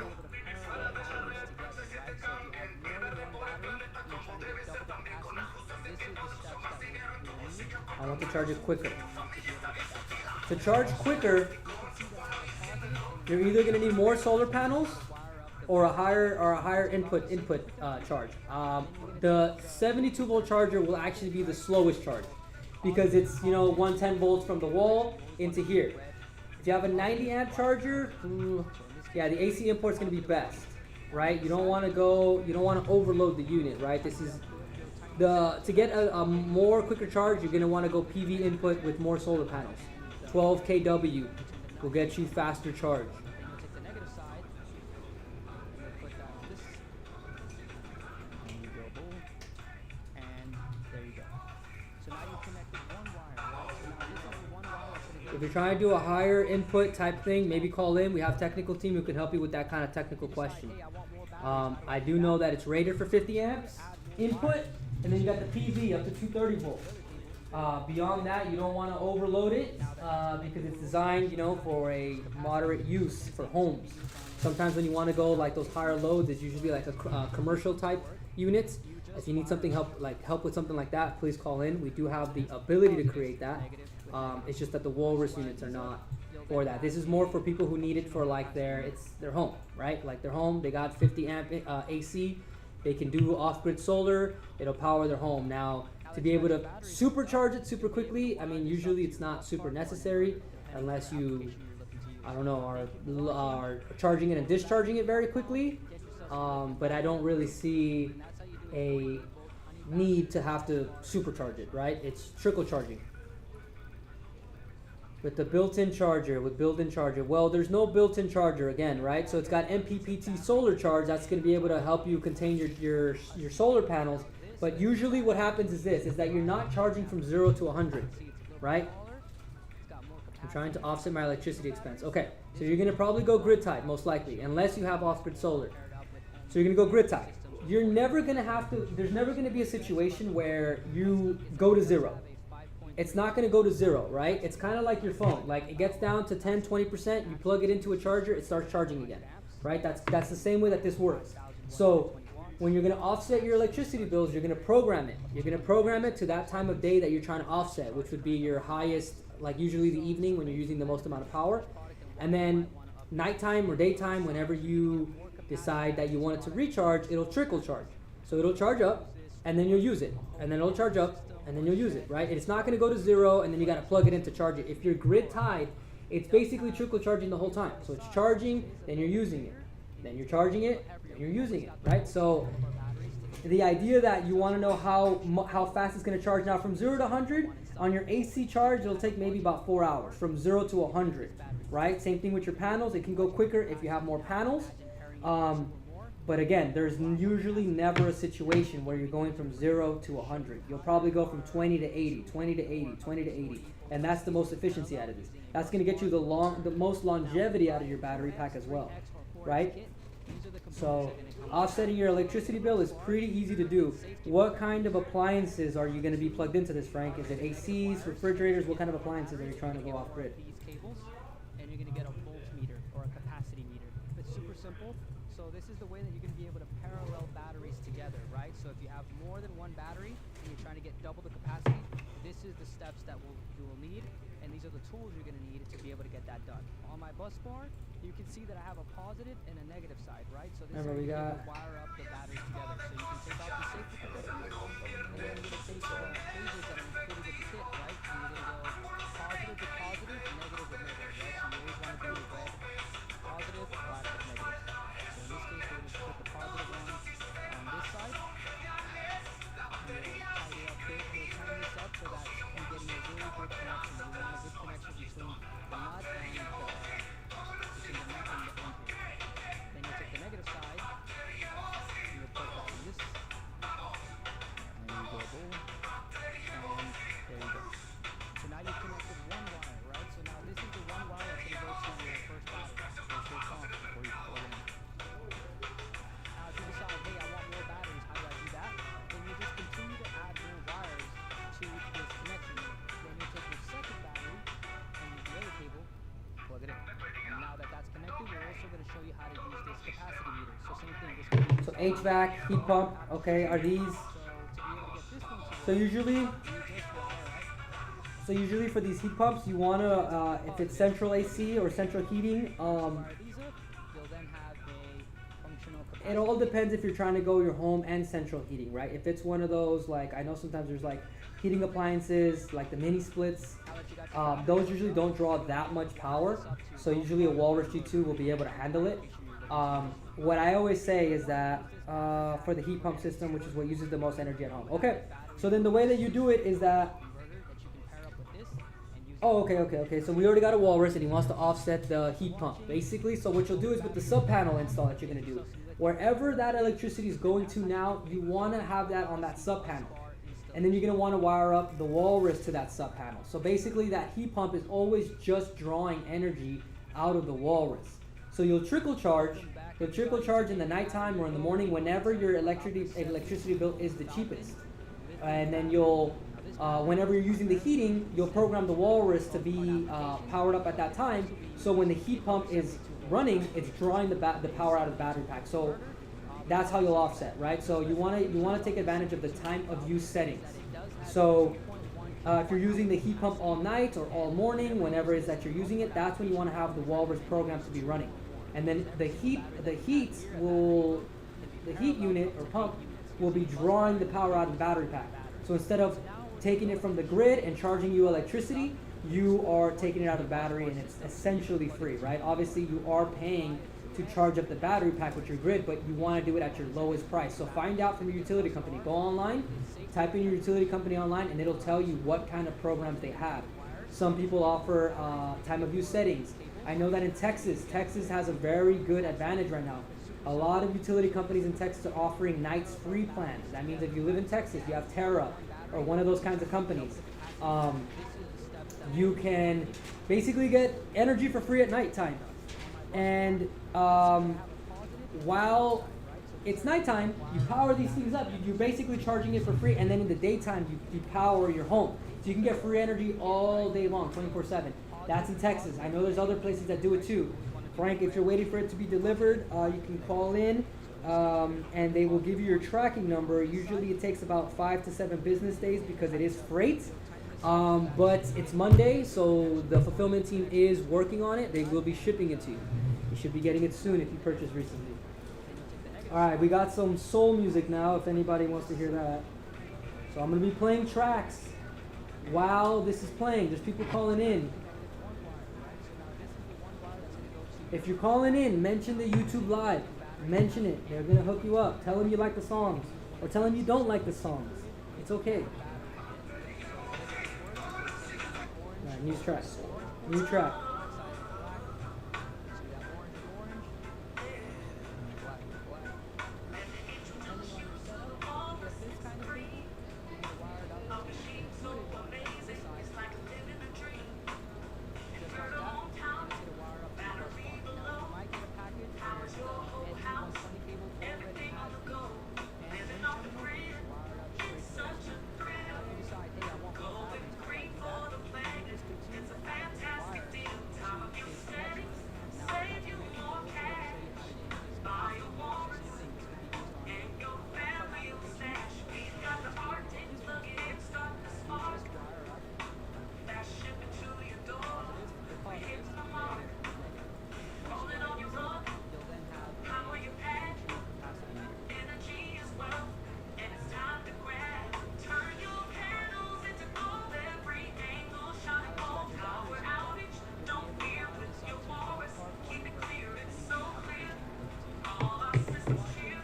I want to charge it quicker. To charge quicker, you're either going to need more solar panels or a higher input charge. The 72 volt charger will actually be the slowest charge because it's 110 volts from the wall into here. If you have a 90 amp charger, yeah, the AC import is going to be best, right? You don't want to overload the unit, right? This is to get a more quicker charge, you're going to want to go PV input with more solar panels. 12 kW will get you faster charge. If you're trying to do a higher input type thing, maybe call in. We have a technical team who can help you with that kind of technical question. I do know that it's rated for 50 amps input, and then you got the PV up to 230 volts. Beyond that, you don't want to overload it because it's designed, you know, for a moderate use for homes. Sometimes when you want to go like those higher loads, it's usually like a commercial type units. If you need something help with something like that, please call in. We do have the ability to create that. It's just that the walrus units are not for that. This is more for people who need it for like their home, right? Like their home, they got 50 amp AC. They can do off-grid solar. It'll power their home. Now, to be able to supercharge it super quickly, I mean, usually it's not super necessary unless you, I don't know, are charging it and discharging it very quickly. But I don't really see a need to have to supercharge it, right? It's trickle charging. With the built-in charger, well, there's no built-in charger again, right? So it's got MPPT solar charge. That's going to be able to help you contain your solar panels. But usually what happens is this, is that you're not charging from 0 to 100, right? I'm trying to offset my electricity expense. Okay, so you're going to probably go grid type, most likely, unless you have off-grid solar. So you're going to go grid type. You're never going to have to, there's never going to be a situation where you go to 0. It's not going to go to 0, right? It's kind of like your phone. Like it gets down to 10, 20%, you plug it into a charger, it starts charging again, right? That's the same way that this works. So when you're going to offset your electricity bills, you're going to program it. You're going to program it to that time of day that you're trying to offset, which would be your highest, like usually the evening when you're using the most amount of power. And then nighttime or daytime, whenever you decide that you want it to recharge, it'll trickle charge. So it'll charge up, and then you'll use it. And then it'll charge up, and then you'll use it, right? It's not going to go to 0, and then you got to plug it in to charge it. If you're grid tied, it's basically trickle charging the whole time. So it's charging, then you're using it. Then you're charging it, then you're using it, right? So the idea that you want to know how fast it's going to charge now from 0 to 100, on your AC charge, it'll take maybe about 4 hours from 0 to 100, right? Same thing with your panels. It can go quicker if you have more panels. But again, there's usually never a situation where you're going from 0 to 100. You'll probably go from 20 to 80, 20 to 80, 20 to 80. And that's the most efficiency out of this. That's going to get you the most longevity out of your battery pack as well, right? So offsetting your electricity bill is pretty easy to do. What kind of appliances are you going to be plugged into this, Frank? Is it ACs, refrigerators? What kind of appliances are you trying to go off grid? And you're going to get a voltmeter or a capacity meter. It's super simple. So this is the way that you're going to be able to parallel batteries together, right? So if you have more than one battery and you're trying to get double the capacity, this is the steps that you will need, and these are the tools you're going to need to be able to get that done. On my bus bar, you can see that I have a positive and a negative side, right? So this is where you can wire up the batteries together. So you can take out the safety connectors, and then you're going to take the cables that are included with the kit, right? And you're going to go positive to positive, negative with negative, right? So you always want to do the red, positive, black with negative. So in this case, we're going to put the positive one on this side. And we'll tidy up this, we'll turn this up so that you're getting a really good connection. You want a good connection between the nut and the nut and the end here. Then you take the negative side, and you put that in this, and you go boom, and there you go. So now you've connected one wire, right? So now this is the one wire that's going to go to your first battery, or your phone before you plug it in. Now if you decide, hey, I want more batteries, how do I do that? Then you just continue to add more wires to this connection. Then you take your second battery and use the other cable, plug it in. And now that that's connected, we're also going to show you how to use this capacity meter. So same thing, this could be So HVAC, heat pump, okay, are these? So usually for these heat pumps, you want to, if it's central AC or central heating, it all depends if you're trying to go your home and central heating, right? If it's one of those, like, I know sometimes there's like heating appliances, like the mini splits, those usually don't draw that much power. So usually a Walrus G2 will be able to handle it. What I always say is that for the heat pump system, which is what uses the most energy at home. Okay, so then the way that you do it is that, oh, okay. So we already got a Walrus and he wants to offset the heat pump, basically. So what you'll do is with the sub panel install that you're going to do, wherever that electricity is going to now, you want to have that on that sub panel. And then you're going to want to wire up the Walrus to that sub panel. So basically that heat pump is always just drawing energy out of the Walrus. So you'll trickle charge in the nighttime or in the morning whenever your electricity bill is the cheapest. And then you'll whenever you're using the heating, you'll program the walrus to be powered up at that time. So when the heat pump is running, it's drawing the power out of the battery pack. So that's how you'll offset, right? So you want to take advantage of the time of use settings. So if you're using the heat pump all night or all morning, whenever it is that you're using it, that's when you want to have the walrus program to be running. And then the heat unit or pump will be drawing the power out of the battery pack. So instead of taking it from the grid and charging you electricity, you are taking it out of the battery, and it's essentially free, right? Obviously, you are paying to charge up the battery pack with your grid, but you want to do it at your lowest price. So find out from your utility company. Go online, type in your utility company online, and it'll tell you what kind of programs they have. Some people offer time of use settings. I know that in Texas has a very good advantage right now. A lot of utility companies in Texas are offering nights free plans. That means if you live in Texas, you have Terra or one of those kinds of companies. You can basically get energy for free at nighttime. And while it's nighttime, you power these things up. You're basically charging it for free, and then in the daytime, you power your home. So you can get free energy all day long, 24/7. That's in Texas. I know there's other places that do it too. Frank, if you're waiting for it to be delivered, you can call in, and they will give you your tracking number. Usually it takes about 5 to 7 business days because it is freight. But it's Monday, so the fulfillment team is working on it. They will be shipping it to you. You should be getting it soon if you purchased recently. All right, we got some soul music now, if anybody wants to hear that. So I'm going to be playing tracks while this is playing. There's people calling in. If you're calling in, mention the YouTube Live. Mention it. They're going to hook you up. Tell them you like the songs, or tell them you don't like the songs. It's okay. Alright, new track. New track.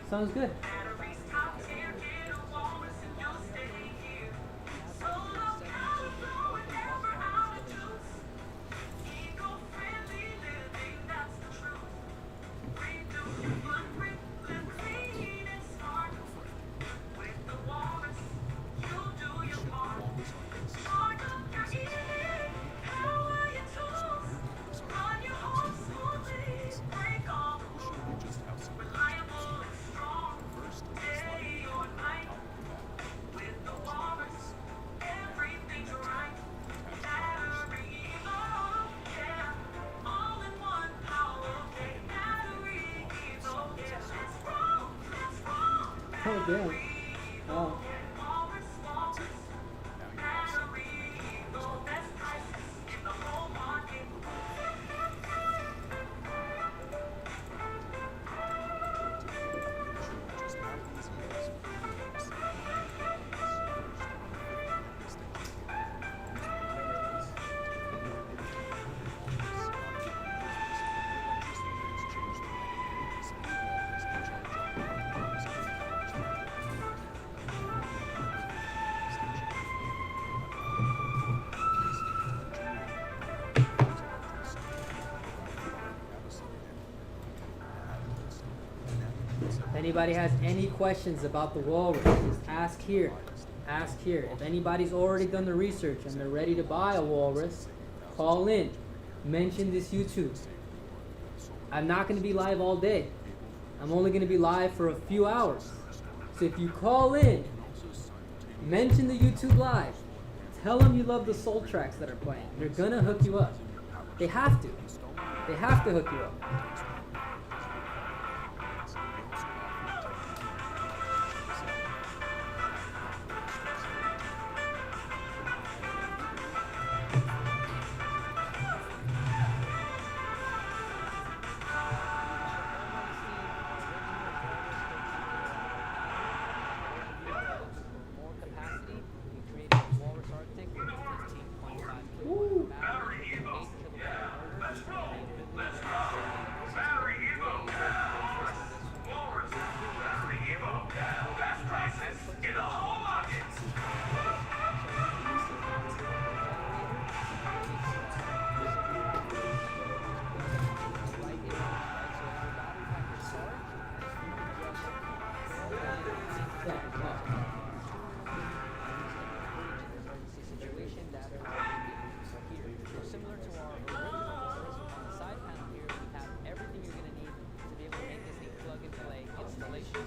Sounds good. Oh, damn. Wow. If anybody has any questions about the walrus, just ask here. Ask here. If anybody's already done the research and they're ready to buy a walrus, call in. Mention this YouTube. I'm not going to be live all day. I'm only going to be live for a few hours. So if you call in, mention the YouTube Live, Tell them you love the soul tracks that are playing. They're gonna hook you up. They have to. They have to hook you up. More capacity, we created a Walrus Arctic with 15.5 kilowatt battery, 8 kilowatt emergency situation that here. So similar to our original system on the side panel here, we have everything you're going to need to be able to make this a plug-and-play installation.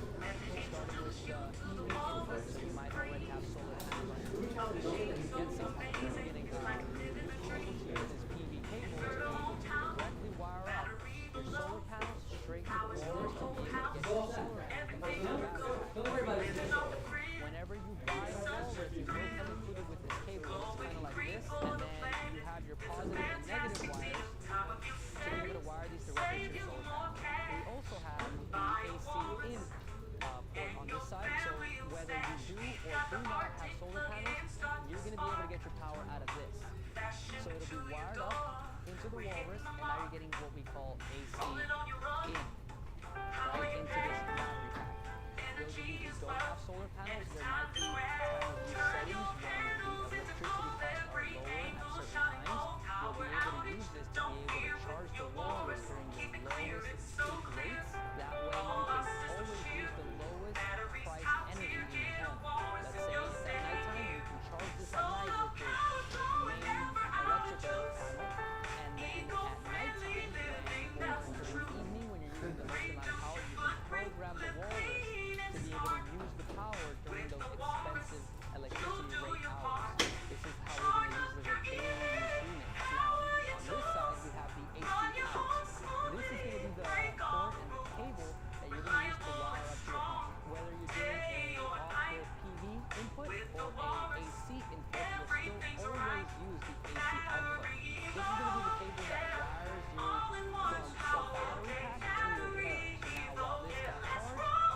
Starting with EV inputs, so you might already have solar panels on your roof. Get some we're getting cables here, this PV cable to be able to directly wire up your solar panels straight to the wall to be able to get your solar panels. Don't worry about it. Whenever you buy a Walrus, you will come included with this cable. It's kind of like this, and then you have your positive and negative wires to be able to wire these directly to your solar panel. We also have the AC in port on this side, so whether you do or do not have solar panels, you're going to be able to get your power out of this. So it'll be wired up into the Walrus, and now you're getting what we call AC in, right into this battery pack. Those of you who don't have solar panels, there might be time of use settings when the electricity costs are lower at certain times. You'll be able to use this to be able to charge the Walrus during the lowest peak rates. That way you can always use the lowest price energy in your home. Let's say it's at nighttime, you can charge this at night with your main electrical panel, and then at nighttime, when into the evening when you're using the most amount of power, you can program the Walrus to be able to use the power during those expensive electricity rate hours. This is how we're going to use the daily use units. Now, on this side, we have the AC outs. This is going to be the cord and the cable that you're going to use to wire up your home. Whether you're doing an off-grid PV input or an AC input, you'll still always use the AC output. This is going to be the cable that wires you from the battery pack to your home. So now while this got charged,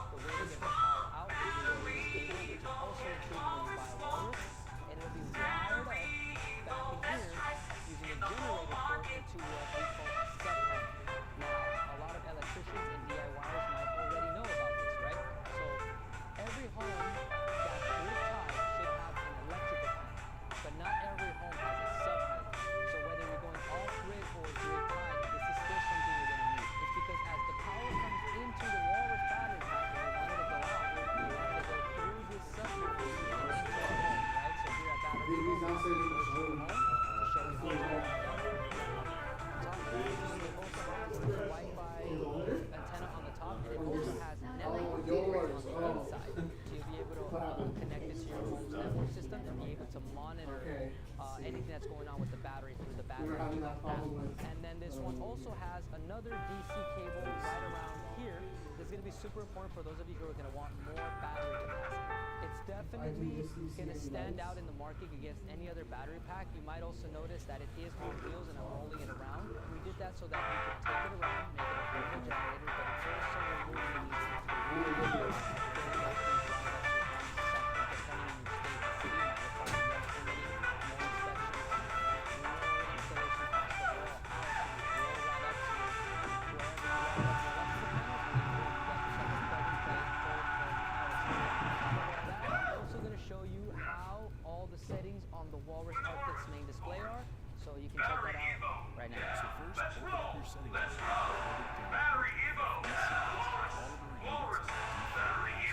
the way to get the power out is your cable, which is also included when you buy a Walrus, and it'll be wired up back in here using a generator port into what we call a step home. Now, a lot of electricians and DIYers might already know about this, right? So every home that's grid-tied should have an electrical panel, but not every home has a sub-home. So whether you're going off-grid or grid-tied, this is still something you're going to need. It's because as the power comes into the Walrus battery pack and we wanted to go out, we wanted to go through this sub-home and into our home, right? So here at BatteryEvo, to show you Wi-Fi antenna on the top, and it also has network gateway on the inside. So you'll be able to connect this to your home's network system and be able to monitor anything that's going on with the battery through the battery app. And then this one also has another DC cable right around here. This is going to be super important for those of you who are going to want more battery capacity. It's definitely going to stand out in the market against any other battery pack. You might also notice that it is on wheels and I'm rolling it around. We did that so that we could take it around, make it a portable generator, but it's also removing the need to really getting those things right up to your home sector, depending on your state and city, might require more permitting, more inspections, more installation costs overall. Roll right up to wherever you are with your electrical panels, and you can get yourself a plug-and-play full I'm also going to show you how all the settings on the Walrus Arctic's main display are, so you can check that out right now. So first, open up your settings. BatteryEvo. All of your units.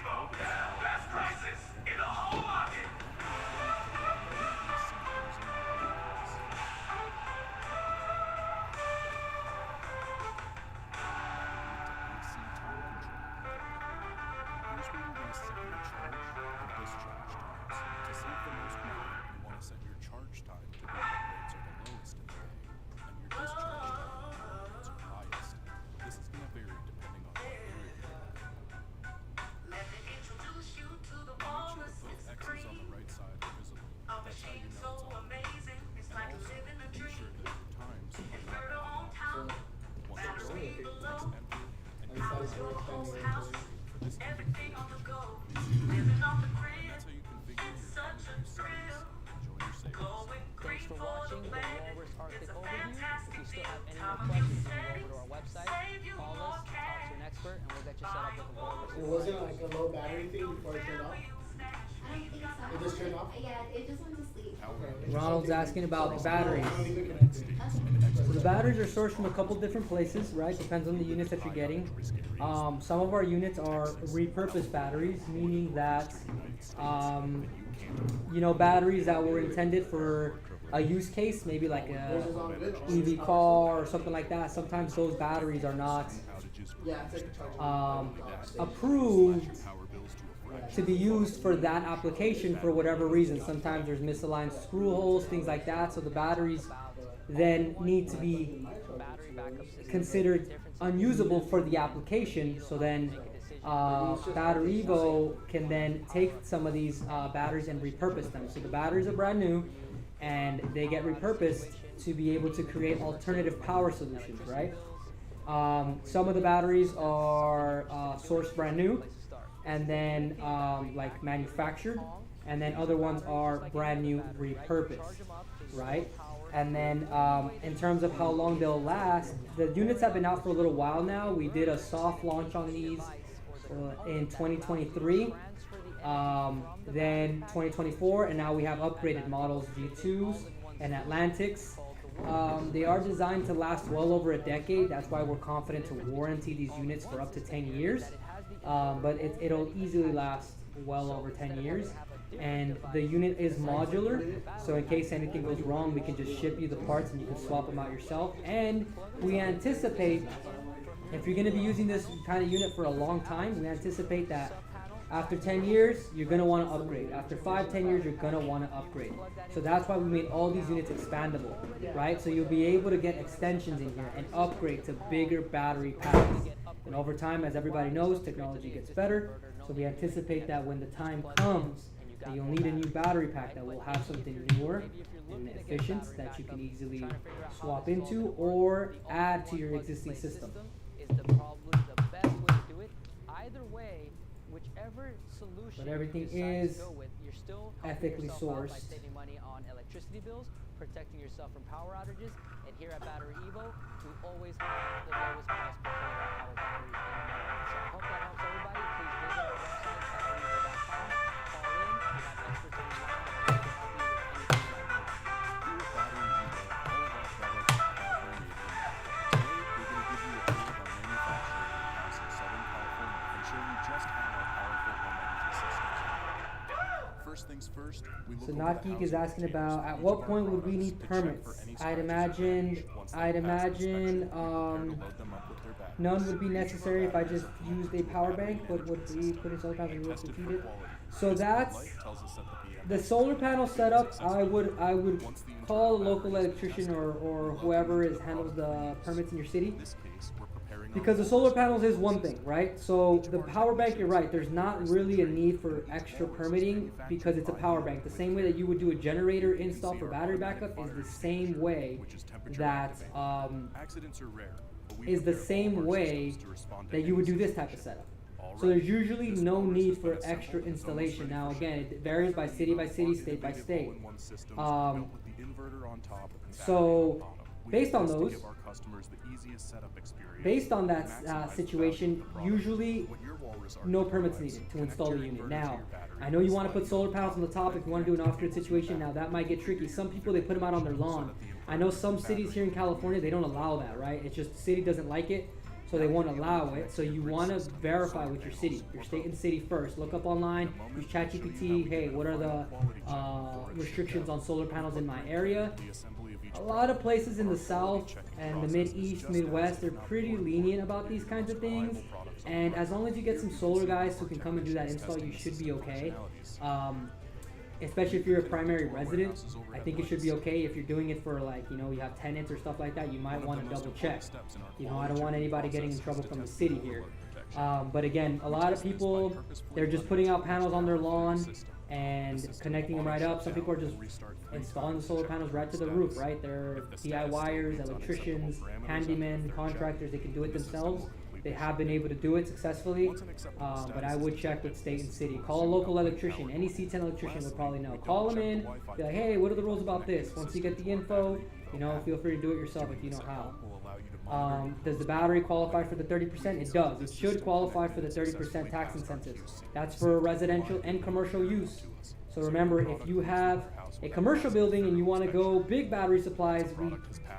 we're expanding into. That's how you configure your energy settings. Enjoy your savings. Thanks for watching the Walrus Arctic Overview. If you still have any more questions, you can go over to our website, call us, talk to an expert, and we'll get you set up with a Walrus. It wasn't like a low battery thing before it turned off? I don't think so. It just turned off? Yeah, it just went to sleep. Ronald's asking about the batteries. So the batteries are sourced from a couple different places, right? Depends on the units that you're getting. Some of our units are repurposed batteries, meaning that you know, batteries that were intended for a use case, maybe like a EV car or something like that. Sometimes those batteries are not approved to be used for that application for whatever reason. Sometimes there's misaligned screw holes, things like that. So the batteries then need to be considered unusable for the application. So then BatteryEvo can then take some of these batteries and repurpose them. So the batteries are brand new and they get repurposed to be able to create alternative power solutions, right? Some of the batteries are sourced brand new and then like manufactured, and then other ones are brand new repurposed, right? And then in terms of how long they'll last, the units have been out for a little while now. We did a soft launch on these in 2023, then 2024, and now we have upgraded models, G2s and Atlantics. They are designed to last well over a decade. That's why we're confident to warranty these units for up to 10 years. But it'll easily last well over 10 years. And the unit is modular, so in case anything goes wrong, we can just ship you the parts and you can swap them out yourself. And we anticipate, if you're going to be using this kind of unit for a long time, we anticipate that after 10 years, you're going to want to upgrade. After 5-10 years, you're going to want to upgrade. So that's why we made all these units expandable, right? So you'll be able to get extensions in here and upgrade to bigger battery packs. And over time, as everybody knows, technology gets better. So we anticipate that when the time comes, that you'll need a new battery pack that will have something newer and efficient that you can easily swap into or add to your existing system. Probably the best way to do it. Either way, whichever solution But everything you decide is to go with, you're still ethically helping yourself out by sourced. saving money on electricity bills, protecting yourself from power outages, and here at BatteryEvo, we always have the lowest price per kilowatt hour batteries in America. So I hope that helps everybody. Please visit our website, batteryevo.com. Call in. We have experts on the line that are ready to help you with anything you might need. Here at BatteryEvo, all of our products are battery made. Today, we're going to give you a tour of our manufacturing warehouse in Southern California and show you just how our powerful home energy systems work. First things first, we look So over Not the Geek is housing asking containers about for at each what of our point would we products need to check for permits? any I'd scratches or imagine damage. Once they pass inspection, we prepare to load them up with their batteries. none would be Each of our necessary if I batteries just are filled used a with power battery bank, but would energy be putting solar panels and tested for repeated. quality. So This that's light tells us that the solar panel setup. I would Once the call a internal local battery has been electrician tested, or we'll whoever upload is the handles product the permits in your city. In this case, we're preparing our Because the Walrus solar panels is battery one system. thing, right? So the power bank, you're right, there's not really a need for extra permitting because it's a power bank. The same way that you would do a generator install for battery backup is the same way which is temperature that activated. Accidents are rare, but we is the prepare all same our way systems to respond to that you any would do this situation. type of setup. All So right, there's usually this no Walrus need has been for assembled extra and almost installation. ready Now for again, ship. it varies by city, Our state by innovative state. all-in-one systems are built with the inverter on top and battery So on the bottom. We based do on this to those, give our customers the easiest setup experience based on and that maximize the value situation, of the product. usually When your Walrus no Arctic permits arrives, needed to connect install the your unit. inverter to Now, your battery I know you want to slide put solar in panels on the top if you want to do an off-grid situation. Now that might get tricky. Some people, they put them out on their lawn. I know some cities here in California, they don't allow that, right? It's just the city doesn't like it, so they won't allow it. So you want to verify with your city, your state and city first. Look up online, use ChatGPT. Hey, what are the restrictions on solar panels in my area? A lot of places in the South and the Mid-East, Midwest, they're pretty lenient about these kinds of things. And as long as you get some solar guys who can come and do that install, you should be okay. Especially if you're a primary resident, I think it should be okay. If you're doing it for, like, you know, you have tenants or stuff like that, you might want to double check. You know, I don't want anybody getting in trouble from the city here. But again, a lot of people, they're just putting out panels on their lawn and connecting them right up. Some people are just installing the solar panels right to the roof, right? They're DIYers, electricians, handymen, contractors, they can do it themselves. They have been able to do it successfully, but I would check with state and city. Call a local electrician. Any C10 electrician would probably know. Call them in, be like, hey, what are the rules about this? Once you get the info, you know, feel free to do it yourself if you know how. Does the battery qualify for the 30%? It does. It should qualify for the 30% tax incentives. That's for residential and commercial use. So remember, if you have a commercial building and you want to go big battery supplies,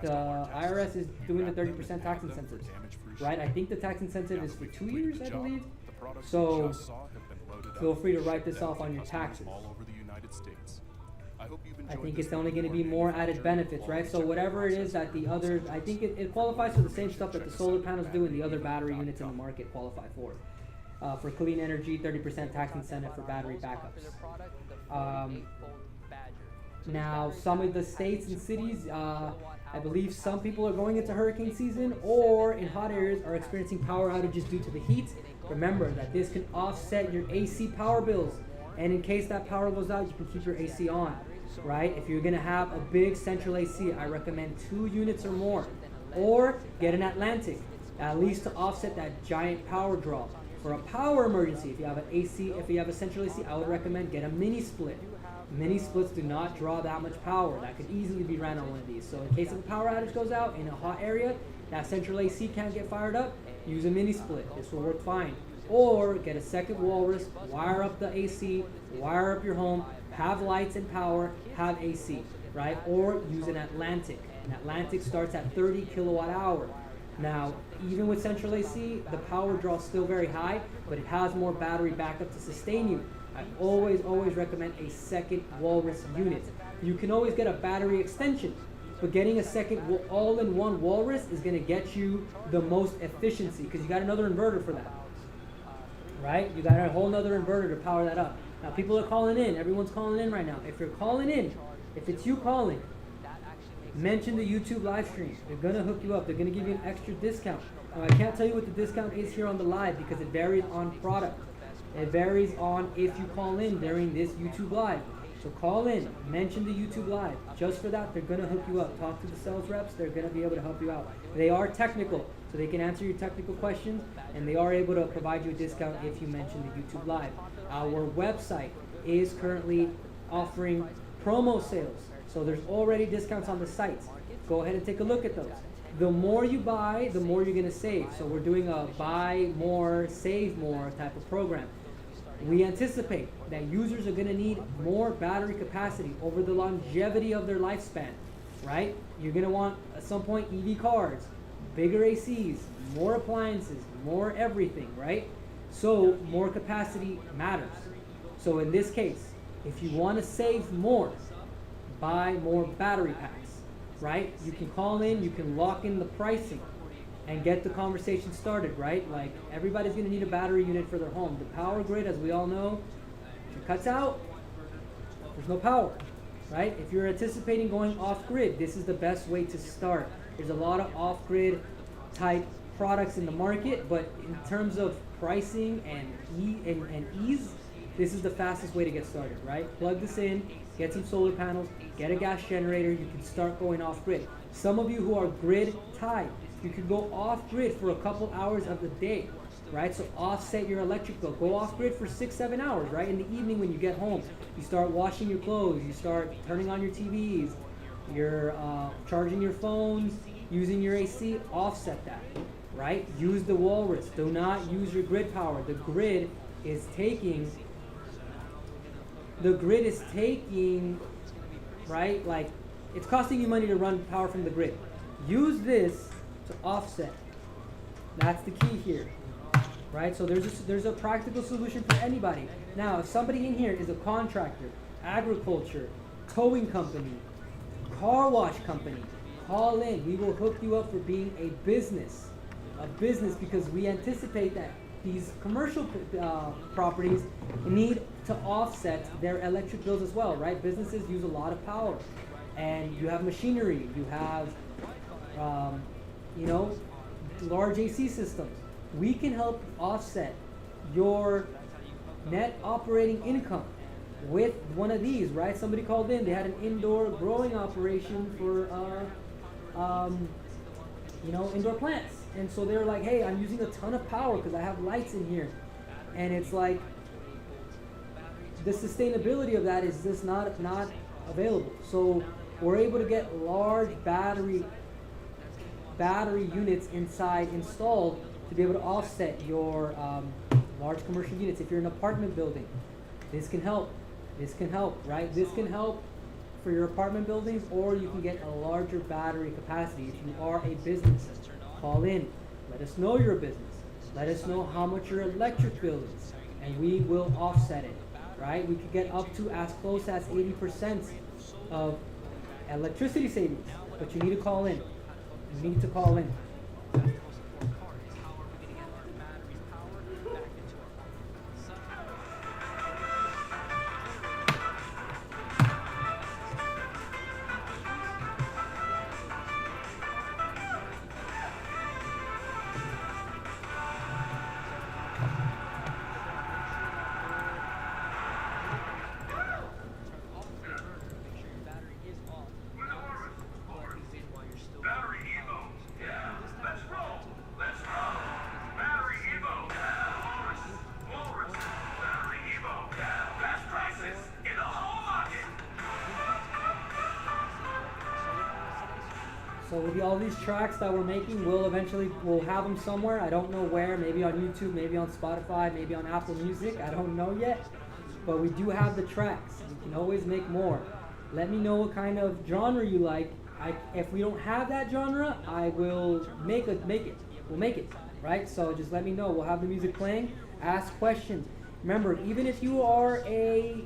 the IRS is doing the 30% tax incentives, right? I think the tax incentive is for 2 years, I believe. So feel free to write this off on your taxes. I think it's only going to be more added benefits, right? So whatever it is that the other, I think it qualifies for the same stuff that the solar panels do and the other battery units in the market qualify for. For clean energy, 30% tax incentive for battery backups. Now, some of the states and cities, I believe some people are going into hurricane season or in hot areas are experiencing power outages due to the heat. Remember that this can offset your AC power bills. And in case that power goes out, you can keep your AC on, right? If you're going to have a big central AC, I recommend 2 units or more. Or get an Atlantic, at least to offset that giant power draw. For a power emergency, if you have an AC, if you have a central AC, I would recommend get a mini split. Mini splits do not draw that much power. That could easily be ran on one of these. So in case of a power outage goes out in a hot area, that central AC can't get fired up, use a mini split. This will work fine. Or get a second walrus, wire up the AC, wire up your home, have lights and power, have AC, right? Or use an Atlantic. An Atlantic starts at 30 kilowatt hour. Now, even with central AC, the power draw is still very high, but it has more battery backup to sustain you. I always recommend a second walrus unit. You can always get a battery extension, but getting a second all-in-one walrus is going to get you the most efficiency because you got another inverter for that, right? You got a whole nother inverter to power that up. Now, people are calling in. Everyone's calling in right now. If you're calling in, if it's you calling, mention the YouTube live stream. They're going to hook you up. They're going to give you an extra discount. Now, I can't tell you what the discount is here on the live because it varies on product. It varies on if you call in during this YouTube live. So call in, mention the YouTube live. Just for that, they're going to hook you up. Talk to the sales reps. They're going to be able to help you out. They are technical, so they can answer your technical questions, and they are able to provide you a discount if you mention the YouTube live. Our website is currently offering promo sales. So there's already discounts on the sites. Go ahead and take a look at those. The more you buy, the more you're going to save. So we're doing a buy more, save more type of program. We anticipate that users are going to need more battery capacity over the longevity of their lifespan, right? You're going to want, at some point, EV cars, bigger ACs, more appliances, more everything, right? So more capacity matters. So in this case, if you want to save more, buy more battery packs, right? You can call in, you can lock in the pricing and get the conversation started, right? Like, everybody's going to need a battery unit for their home. The power grid, as we all know, if it cuts out, there's no power, right? If you're anticipating going off-grid, this is the best way to start. There's a lot of off-grid type products in the market, but in terms of pricing and ease, this is the fastest way to get started, right? Plug this in, get some solar panels, get a gas generator, you can start going off-grid. Some of you who are grid tied, you can go off-grid for a couple hours of the day, right? So offset your electric bill. Go off-grid for 6-7 hours, right? In the evening when you get home, you start washing your clothes, you start turning on your TVs, you're charging your phones, using your AC, offset that, right? Use the walrus. Do not use your grid power. The grid is taking, right? Like, it's costing you money to run power from the grid. Use this to offset. That's the key here, right? So there's a practical solution for anybody. Now, if somebody in here is a contractor, agriculture, towing company, car wash company, call in. We will hook you up for being a business because we anticipate that these commercial properties need to offset their electric bills as well, right? Businesses use a lot of power, and you have machinery, you have large AC systems. We can help offset your net operating income with one of these, right? Somebody called in, they had an indoor growing operation for indoor plants. And so they're like, hey, I'm using a ton of power because I have lights in here. And it's like, the sustainability of that is just not available. So we're able to get large battery units installed to be able to offset your large commercial units. If you're in an apartment building, this can help. This can help, right? This can help for your apartment buildings, or you can get a larger battery capacity. If you are a business, call in. Let us know you're a business. Let us know how much your electric bill is, and we will offset it, right? We could get up to as close as 80% of electricity savings, but you need to call in. You need to call in. So with all these tracks that we're making, we'll have them somewhere. I don't know where, maybe on YouTube, maybe on Spotify, maybe on Apple Music. I don't know yet, but we do have the tracks. We can always make more. Let me know what kind of genre you like. If we don't have that genre, I will make it. We'll make it, right? So just let me know. We'll have the music playing. Ask questions. Remember, even if you are a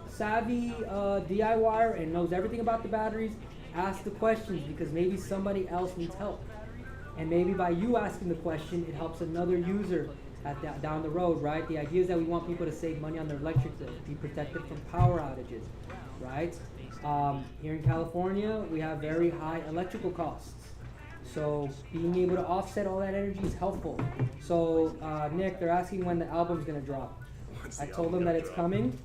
savvy DIYer and knows everything about the batteries, ask the questions, because maybe somebody else needs help. And maybe by you asking the question, it helps another user down the road, right? The idea is that we want people to save money on their electric bill, be protected from power outages, right? Here in California, we have very high electrical costs. So being able to offset all that energy is helpful. So Nick, they're asking when the album's gonna drop. I told them that it's coming.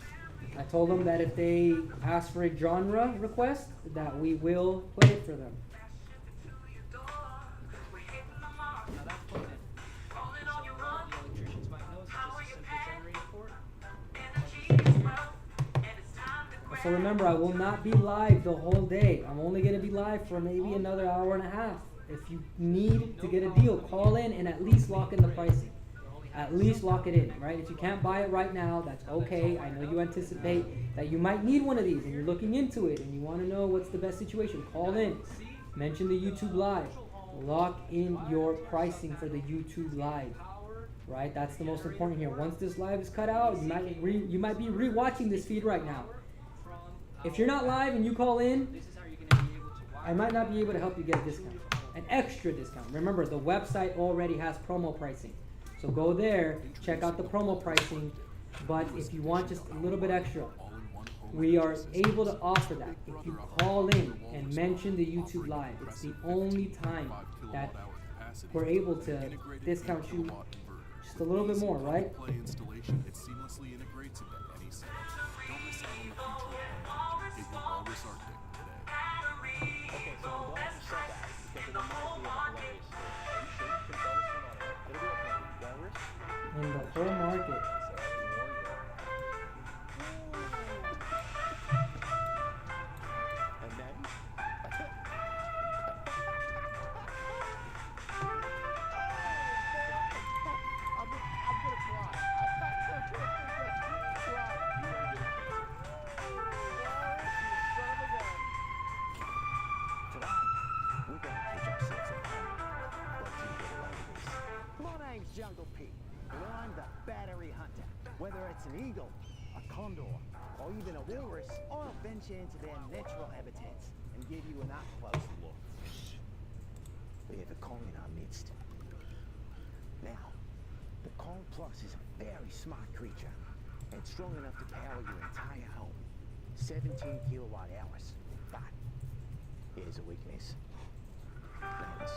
I told them that if they ask for a genre request, that we will play it for them. So remember, I will not be live the whole day. I'm only going to be live for maybe another hour and a half. If you need to get a deal, call in and at least lock in the pricing. At least lock it in, right? If you can't buy it right now, that's okay. I know you anticipate that you might need one of these and you're looking into it and you want to know what's the best situation. Call in. Mention the YouTube Live. Lock in your pricing for the YouTube Live, right? That's the most important here. Once this live is cut out, you might be re-watching this feed right now. If you're not live and you call in, I might not be able to help you get a discount, an extra discount. Remember, the website already has promo pricing. So go there, check out the promo pricing, but if you want just a little bit extra, we are able to offer that. If you call in and mention the YouTube Live, it's the only time that we're able to discount you just a little bit more, right? In the whole market. And then I'm gonna fly. Today, we're gonna teach ourselves a plan. Let's see what a load of this. My name's Jungle Pete, and I'm the battery hunter. Whether it's an eagle, a condor, or even a walrus, I'll venture into their natural habitats and give you an up-close look. We have a Kong in our midst. Now, the Kong Plus is a very smart creature and strong enough to power your entire home. 17 kilowatt hours. But here's a weakness. Lens.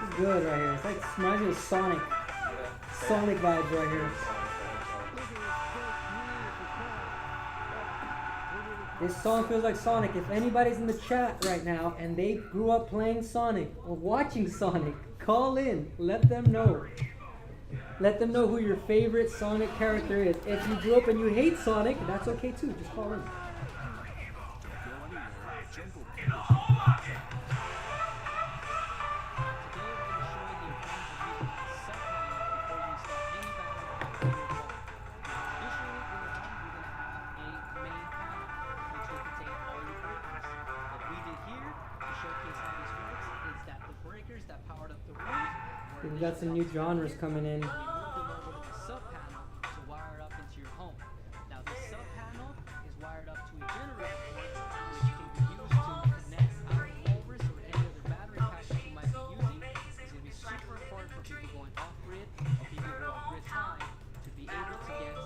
This is good right here. It's like reminds me of Sonic. Sonic vibes right here. This song feels like Sonic. If anybody's in the chat right now and they grew up playing Sonic or watching Sonic, call in. Let them know. Let them know who your favorite Sonic character is. If you grew up and you hate Sonic, that's okay too. Just call in. We got some new genres coming in. Sub panel to wire it up into your home. Now this sub panel is wired up to a generator port, which can be used to connect our Walrus or any other battery pack that you might be using. It's going to be super important for people going off grid or people who are grid time to be able to get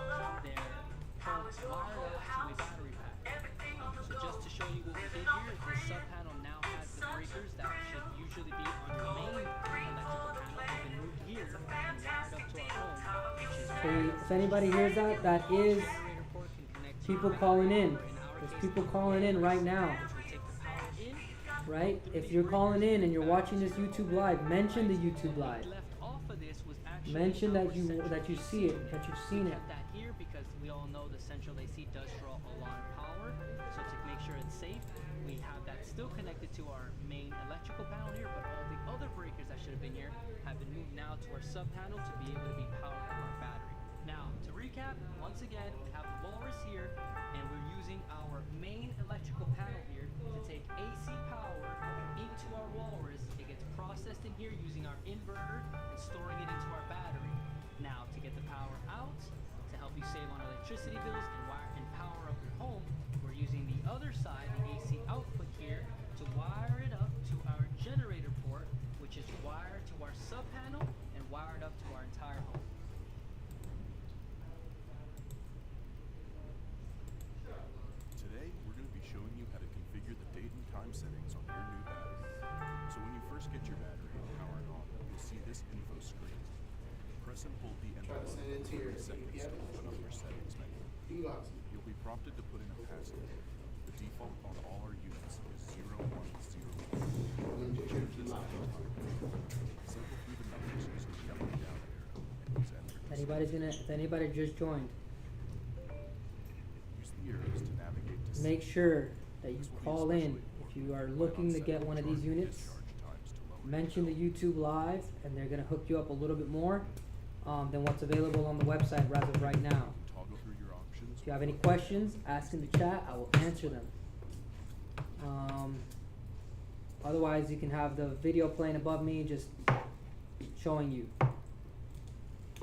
their home wired up to a battery pack. So just to show you what we did here, this sub panel now has the breakers that should usually be on your main electrical panel. So if anybody hears that, that is people calling in. There's people calling in right now. Right? If you're calling in and you're watching this YouTube live, mention the YouTube live. Mention that you see it, that you've seen it. That here because we all know the central AC does draw a lot of power. So to make sure it's safe, we have that still connected to our main electrical panel here, but all the other breakers that should have been here have been moved now to our sub panel to be able to be powered from our battery. Now, to recap, once again, we have the Walrus here, and we're using our main electrical panel here to take AC power into our Walrus. It gets processed in here using our inverter and storing it into our battery. Now, to get the power out, to help you save on electricity bills and wire and power up your home, we're using the other side, the AC output here, to wire it up to our generator port, which is wired to our sub panel and wired up to our entire home. Today, we're going to be showing you how to configure the date and time settings on your new battery. So when you first get your battery powered on, you'll see this info screen. Press and hold the enter button for 30 seconds to open up your settings menu. You'll be prompted to put in a password. The default on all our units is 0101. Change this to cycle through the numbers using the up and down arrow and use enter. If anybody just joined, Use the arrows to navigate to make sure that you call in. If you are looking to get one of these units, mention the YouTube live and they're going to hook you up a little bit more than what's available on the website as of right now. toggle through your options. If you have any questions, ask in the chat. I will answer them. Otherwise, you can have the video playing above me just showing you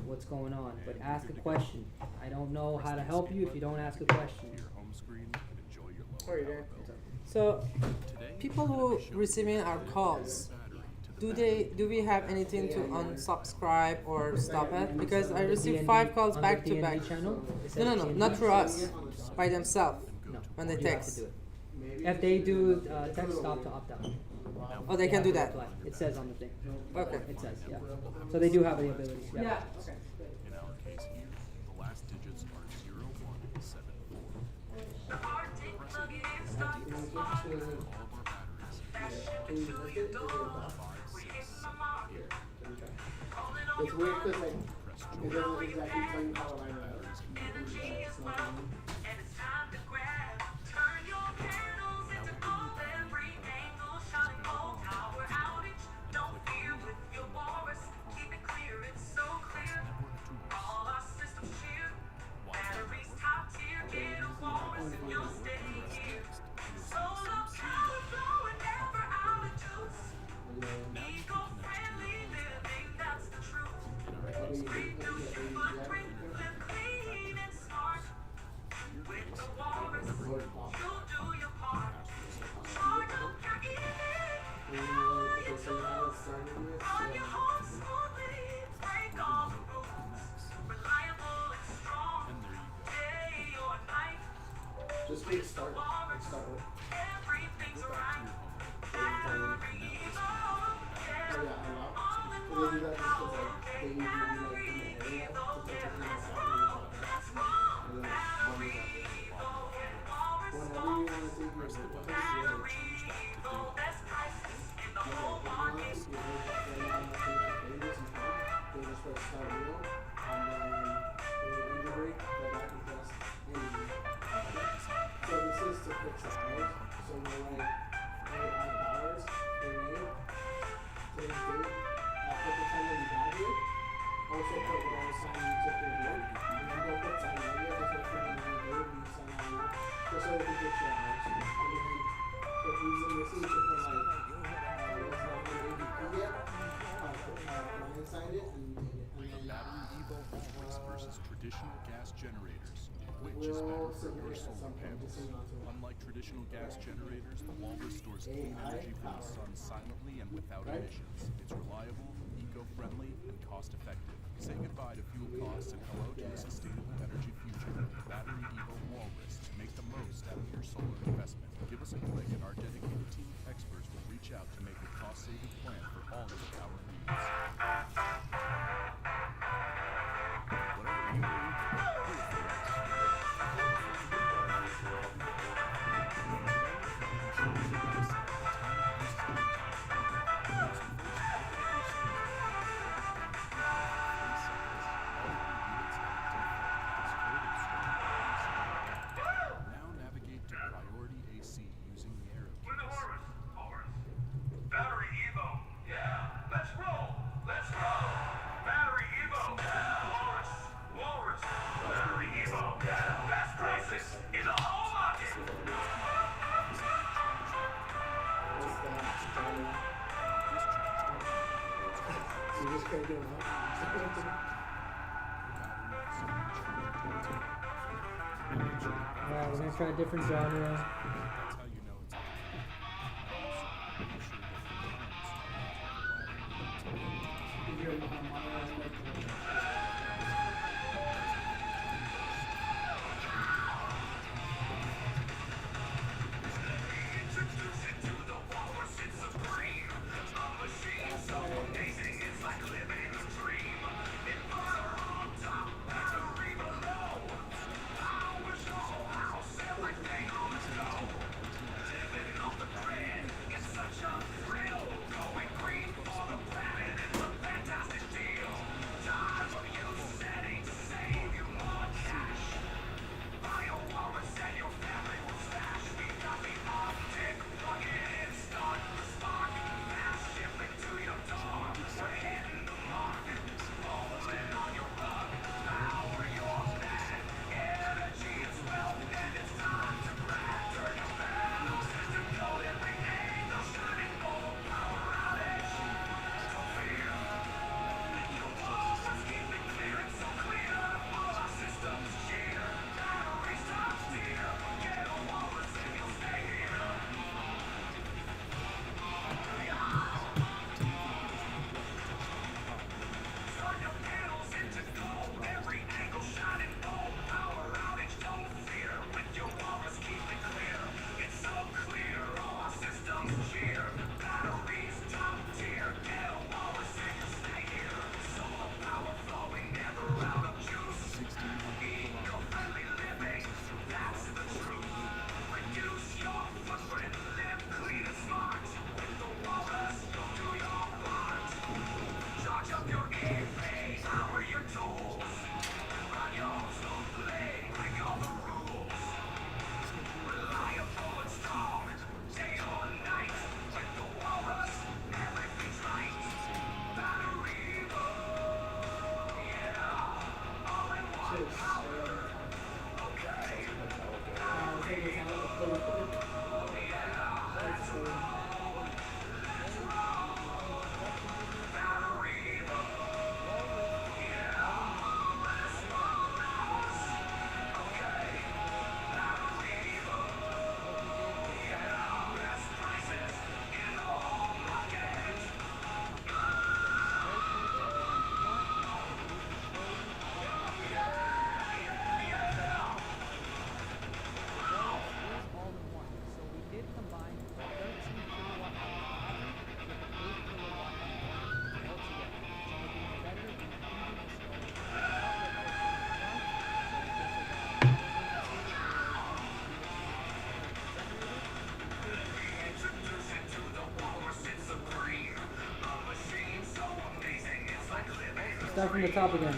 what's going on. But ask a question. I don't know how to help you if you don't ask a question. Your home screen and enjoy your lower Sorry, power Dan. bill. So, Today, people who receiving our calls, do we have anything to unsubscribe or stop it? Because I received 5 calls On back the to DND back. channel, it says No, DND. not through us, by themselves No, when they you have to text. do it. If they do text stop to opt out. Oh, they can do that. Reply. It says on the thing. Okay. It says, yeah. So they do have the ability. Yeah. in our case here, the last digits are 0174. Pressing the default for all of our batteries is 5, 6, 7, 8. It's weird because like Press it join. doesn't exactly tell you how to line it up. Batteries can be reset. Just click start. Like start with. Oh yeah, unlock. So they do that just because like they usually do like in the area. fixed hours. So we're like 8 hours per day. Today's date. Put the time that you got here. Also put whatever sign you took your work. And then don't put sign out yet. Just wait for the end of the day when you sign out work. Just so we can get your hours. And then if we missing, you can put like what's not an ADP yet. Inside it and With a BatteryEvo Walrus versus traditional gas generators, which is better for your solar panels? Unlike traditional gas generators, the Walrus stores clean energy from the sun silently and without emissions. It's reliable, eco-friendly, and cost-effective. Say goodbye to fuel costs and hello to a sustainable energy future. BatteryEvo Walrus. Make the most out of your solar investment. Give us a click and our dedicated team of experts will reach out to make a cost-saving plan for all your power needs. Now navigate to Priority AC using the arrow keys. BatteryEvo, yeah, let's roll, BatteryEvo, Walrus, BatteryEvo, best prices in the whole market. You just can't do it, huh? Alright, we're gonna try a different genre. That's how you know it's Start from the top again.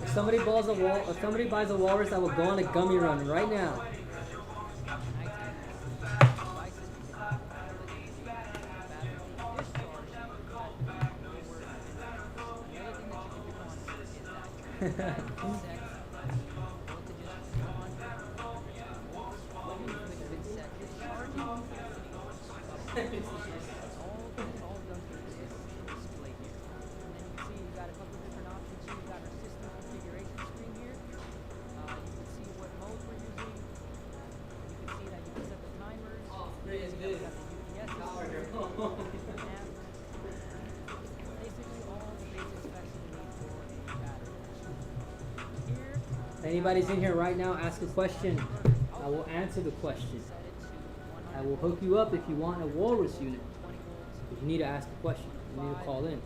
If somebody buys a walrus, I will go on a gummy run right now. If anybody's in here right now, ask a question. I will answer the question. I will hook you up if you want a walrus unit. But you need to ask a question. You need to call in.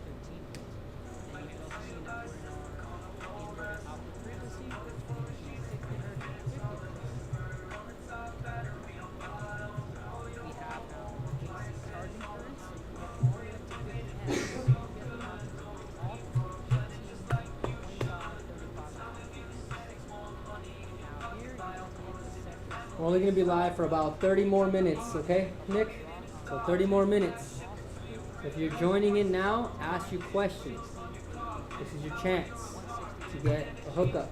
We're only going to be live for about 30 more minutes, okay, Nick? So 30 more minutes. If you're joining in now, ask your questions. This is your chance to get a hookup.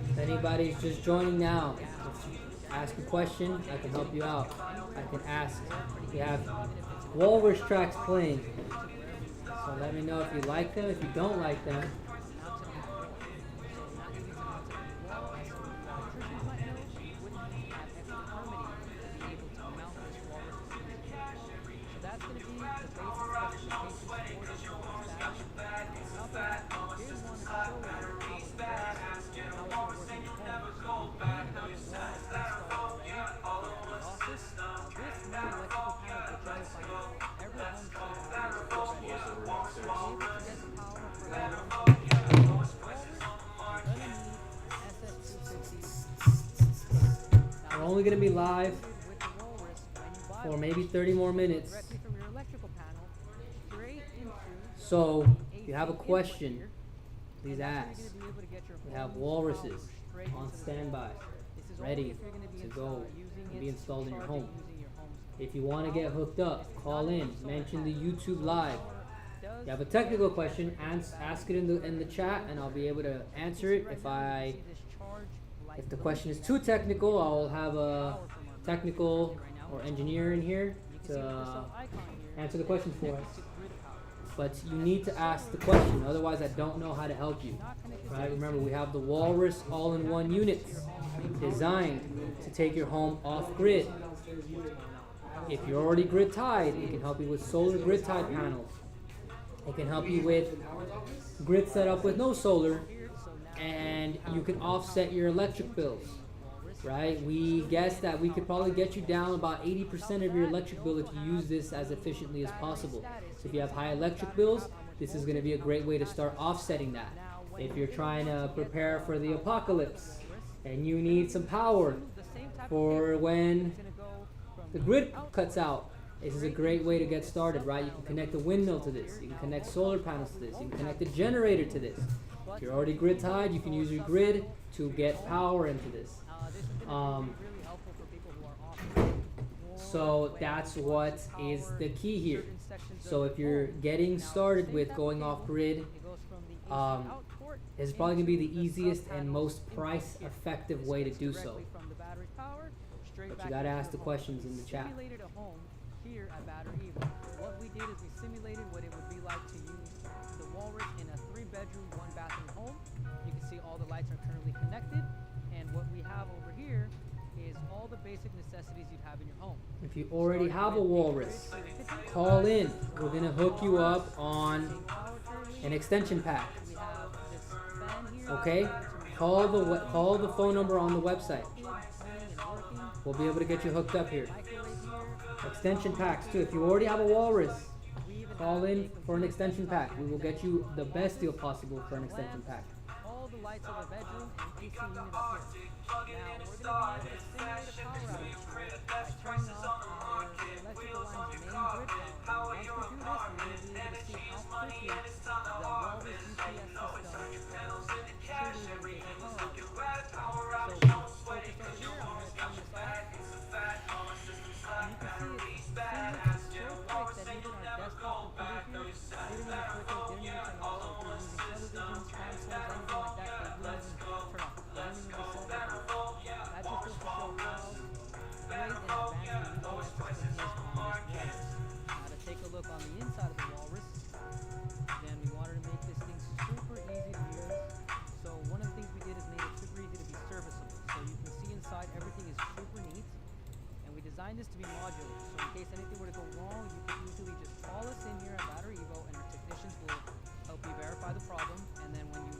If anybody's just joining now, ask a question, I can help you out. I can ask. We have walrus tracks playing. So let me know if you like them, if you don't like them. We're only gonna be live for maybe 30 more minutes. So, if you have a question, please ask. We have walruses on standby, ready to go and be installed in your home. If you want to get hooked up, call in, mention the YouTube live. If you have a technical question, ask it in the chat, and I'll be able to answer it. If the question is too technical, I'll have a technical or engineer in here to answer the question for us. But you need to ask the question, otherwise I don't know how to help you. Right? Remember, we have the Walrus all-in-one units designed to take your home off-grid. If you're already grid-tied, it can help you with solar grid-tied panels. It can help you with grid setup with no solar, and you can offset your electric bills. Right? We guess that we could probably get you down about 80% of your electric bill if you use this as efficiently as possible. So if you have high electric bills, this is going to be a great way to start offsetting that. If you're trying to prepare for the apocalypse and you need some power for when the grid cuts out, this is a great way to get started, right? You can connect a windmill to this. You can connect solar panels to this. You can connect a generator to this. If you're already grid tied, you can use your grid to get power into this. So that's what is the key here. So if you're getting started with going off grid, it's probably going to be the easiest and most price effective way to do so. But you got to ask the questions in the chat. Here at BatteryEvo, what we did is we simulated what it would be like to use the Walrus in a 3-bedroom, 1-bathroom home. You can see all the lights are currently connected, and what we have over here is all the basic necessities you'd have in your home. If you already have a Walrus, call in. We're gonna hook you up on an extension pack. Okay? Call the phone number on the website. We'll be able to get you hooked up here. Extension packs too. If you already have a Walrus, call in for an extension pack. We will get you the best deal possible for an extension pack. All the lights of the bedroom and AC unit up here. Now we're going to be able to simulate a power outage by turning off our electrical line's main grid power. Once we do this, we're going to be able to see how quickly the Walrus UPS system triggers a power outage. So focus over here, I'm going to turn this off. You can see it's so quick that even our desktop computer here didn't even click it, didn't even turn off. So if you're using televisions, consoles, anything like that, they wouldn't even turn off. They wouldn't even be set up. That just goes to show how great and advanced the UPS system is on this Walrus. Now to take a look on the inside of the Walrus, again we wanted to make this thing super easy to use. So one of the things we did is made it super easy to be serviceable. So you can see inside everything is super neat. We designed this to be modular, so in case anything were to go wrong, you can easily just call us in here at BatteryEvo, and our technicians will help you verify the problem. And then when you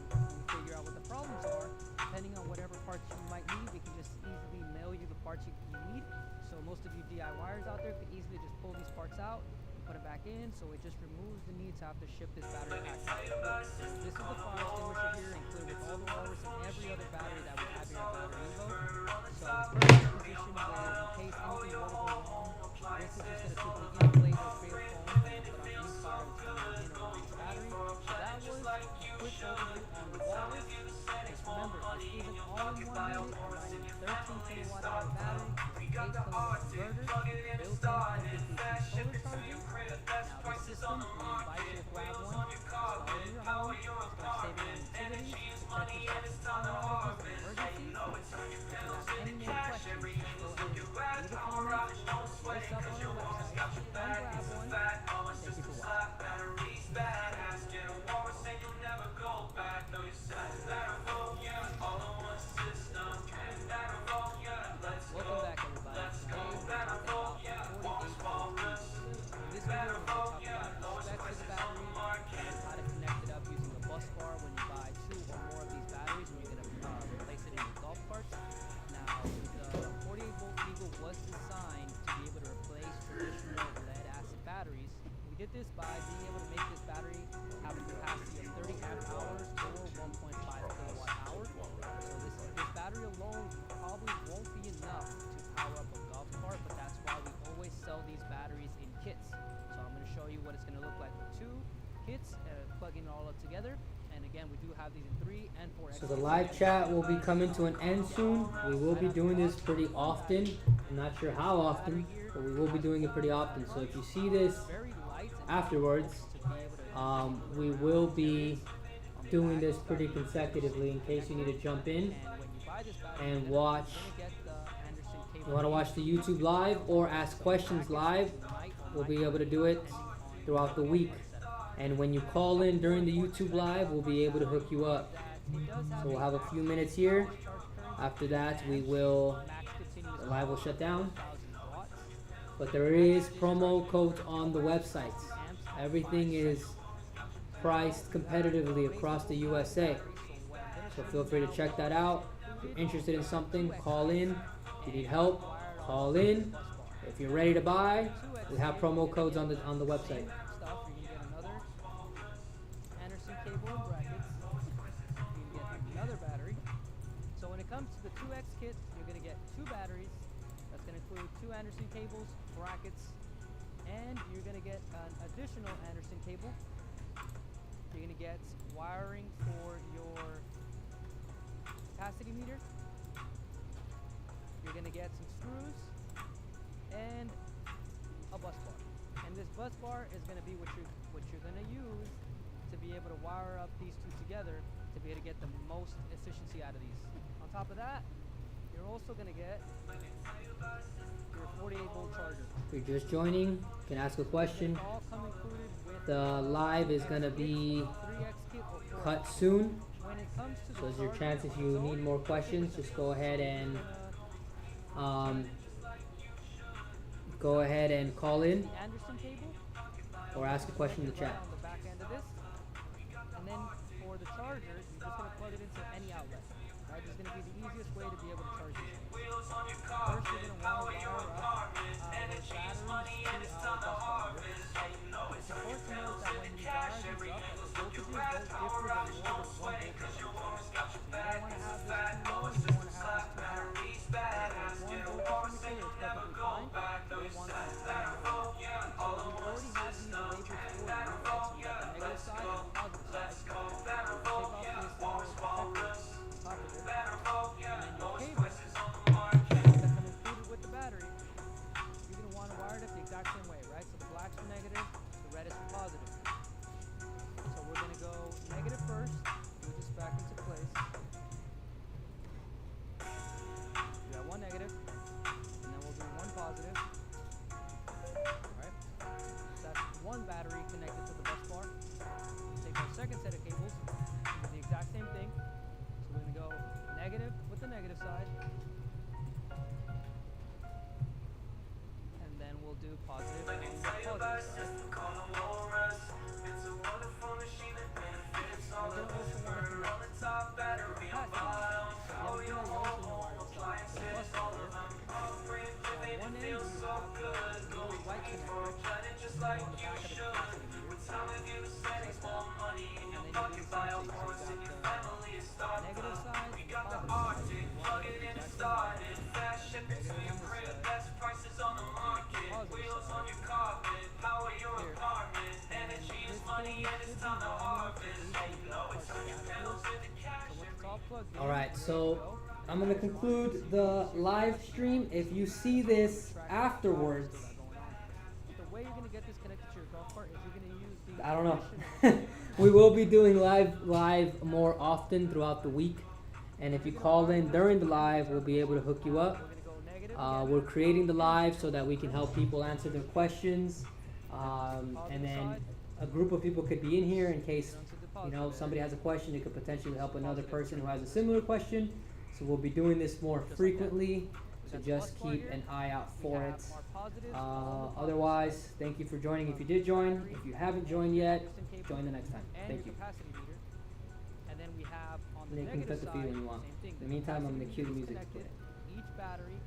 figure out what the problems are, depending on whatever parts you might need, we can just easily mail you the parts you need. So most of you DIYers out there could easily just pull these parts out, put it back in, so it just removes the need to have to ship this battery pack. This is the fire extinguisher here, included with all the Walrus and every other battery that we have here at BatteryEvo. So it's perfect position where in case anything were to go wrong, this is just going to simply inflate or create a foam and put our new fire extinguisher in around the battery. So that was a quick overview on the Walrus. Just remember, this is an all-in-one unit combining 13 kilowatt-hour battery, 8 kilowatt converter, built-in MPPT solar charging. Now this system, we invite you to grab one, install it in your home, start saving on utilities, protect yourself from power outages and emergencies. If you have any more questions, go ahead and leave a comment, look us up on our website, come grab one. Thank you for watching. Welcome back, everybody. Today we're talking about 48 volts. In this video, we're this by being able to make this battery have a capacity of 30 amp hours or 1.5 kilowatt hour. So this battery alone probably won't be enough to power up a golf cart, but that's why we always sell these batteries in kits. So I'm going to show you what it's going to look like with 2 kits, plugging it all up together. And again, we do have these in 3 and 4. So the live chat will be coming to an end soon. We will be doing this pretty often. I'm not sure how often, but we will be doing it pretty often. So if you see this afterwards, we will be doing this pretty consecutively in case you need to jump in and watch. You want to watch the YouTube live or ask questions live, we'll be able to do it throughout the week. And when you call in during the YouTube live, we'll be able to hook you up. So we'll have a few minutes here. After that, the live will shut down. But there is promo codes on the websites. Everything is priced competitively across the USA. So feel free to check that out. If you're interested in something, call in. If you need help, call in. If you're ready to buy, we have promo codes on the website. So when it comes to the 2X kit, you're going to get 2 batteries. That's going to include 2 Anderson cables, brackets, and you're going to get an additional Anderson cable. You're going to get wiring for your capacity meter. You're going to get some screws and a bus bar. And this bus bar is going to be what you're going to use to be able to wire up these 2 together to be able to get the most efficiency out of these. On top of that, you're also going to get your 48-volt charger. If you're just joining, you can ask a question. The live is going to be cut soon. So there's your chance if you need more questions, just go ahead and call in or ask a question in the chat. And then for the charger, you're just going to plug it into any outlet. Right? This is going to be the easiest way to be able to charge this. First, you're going to want to wire up the batteries to our bus bar. It's important to note that when you wire these up, the voltages don't differ than more than 1 voltage. So you don't want to have this too low, you don't want to have this too high. If 1 voltage from the clear is perfectly fine. You don't want to have that. So we already have these labels for you. So you got the negative side and the positive side. Take off this protector on top of it. And then your cable that's included with the battery, you're going to want to wire it up the exact same way, right? So the black's for negative, the red is for positive. So we're going to go negative first, move this back into place. We got 1 negative, and then we'll do 1 positive. Alright, so that's 1 battery connected to the bus bar. Take our second set of cables, do the exact same thing. So we're going to go negative with the negative side. And then we'll do positive on the positive side. Alright, so I'm going to conclude the live stream. If you see this afterwards, The way you're going to get this connected to your golf cart is you're going to use the I don't know. We will be doing live more often throughout the week. And if you call in during the live, we'll be able to hook you up. We're creating the live so that we can help people answer their questions. And then a group of people could be in here in case somebody has a question. It could potentially help another person who has a similar question. So we'll be doing this more frequently. So just keep an eye out for it. Otherwise, thank you for joining. If you did join, if you haven't joined yet, join the next time. Thank you. And then we have on the Nick can negative cut the feed side, when you want. same thing. In the meantime, I'm going to cue the music to play. Each battery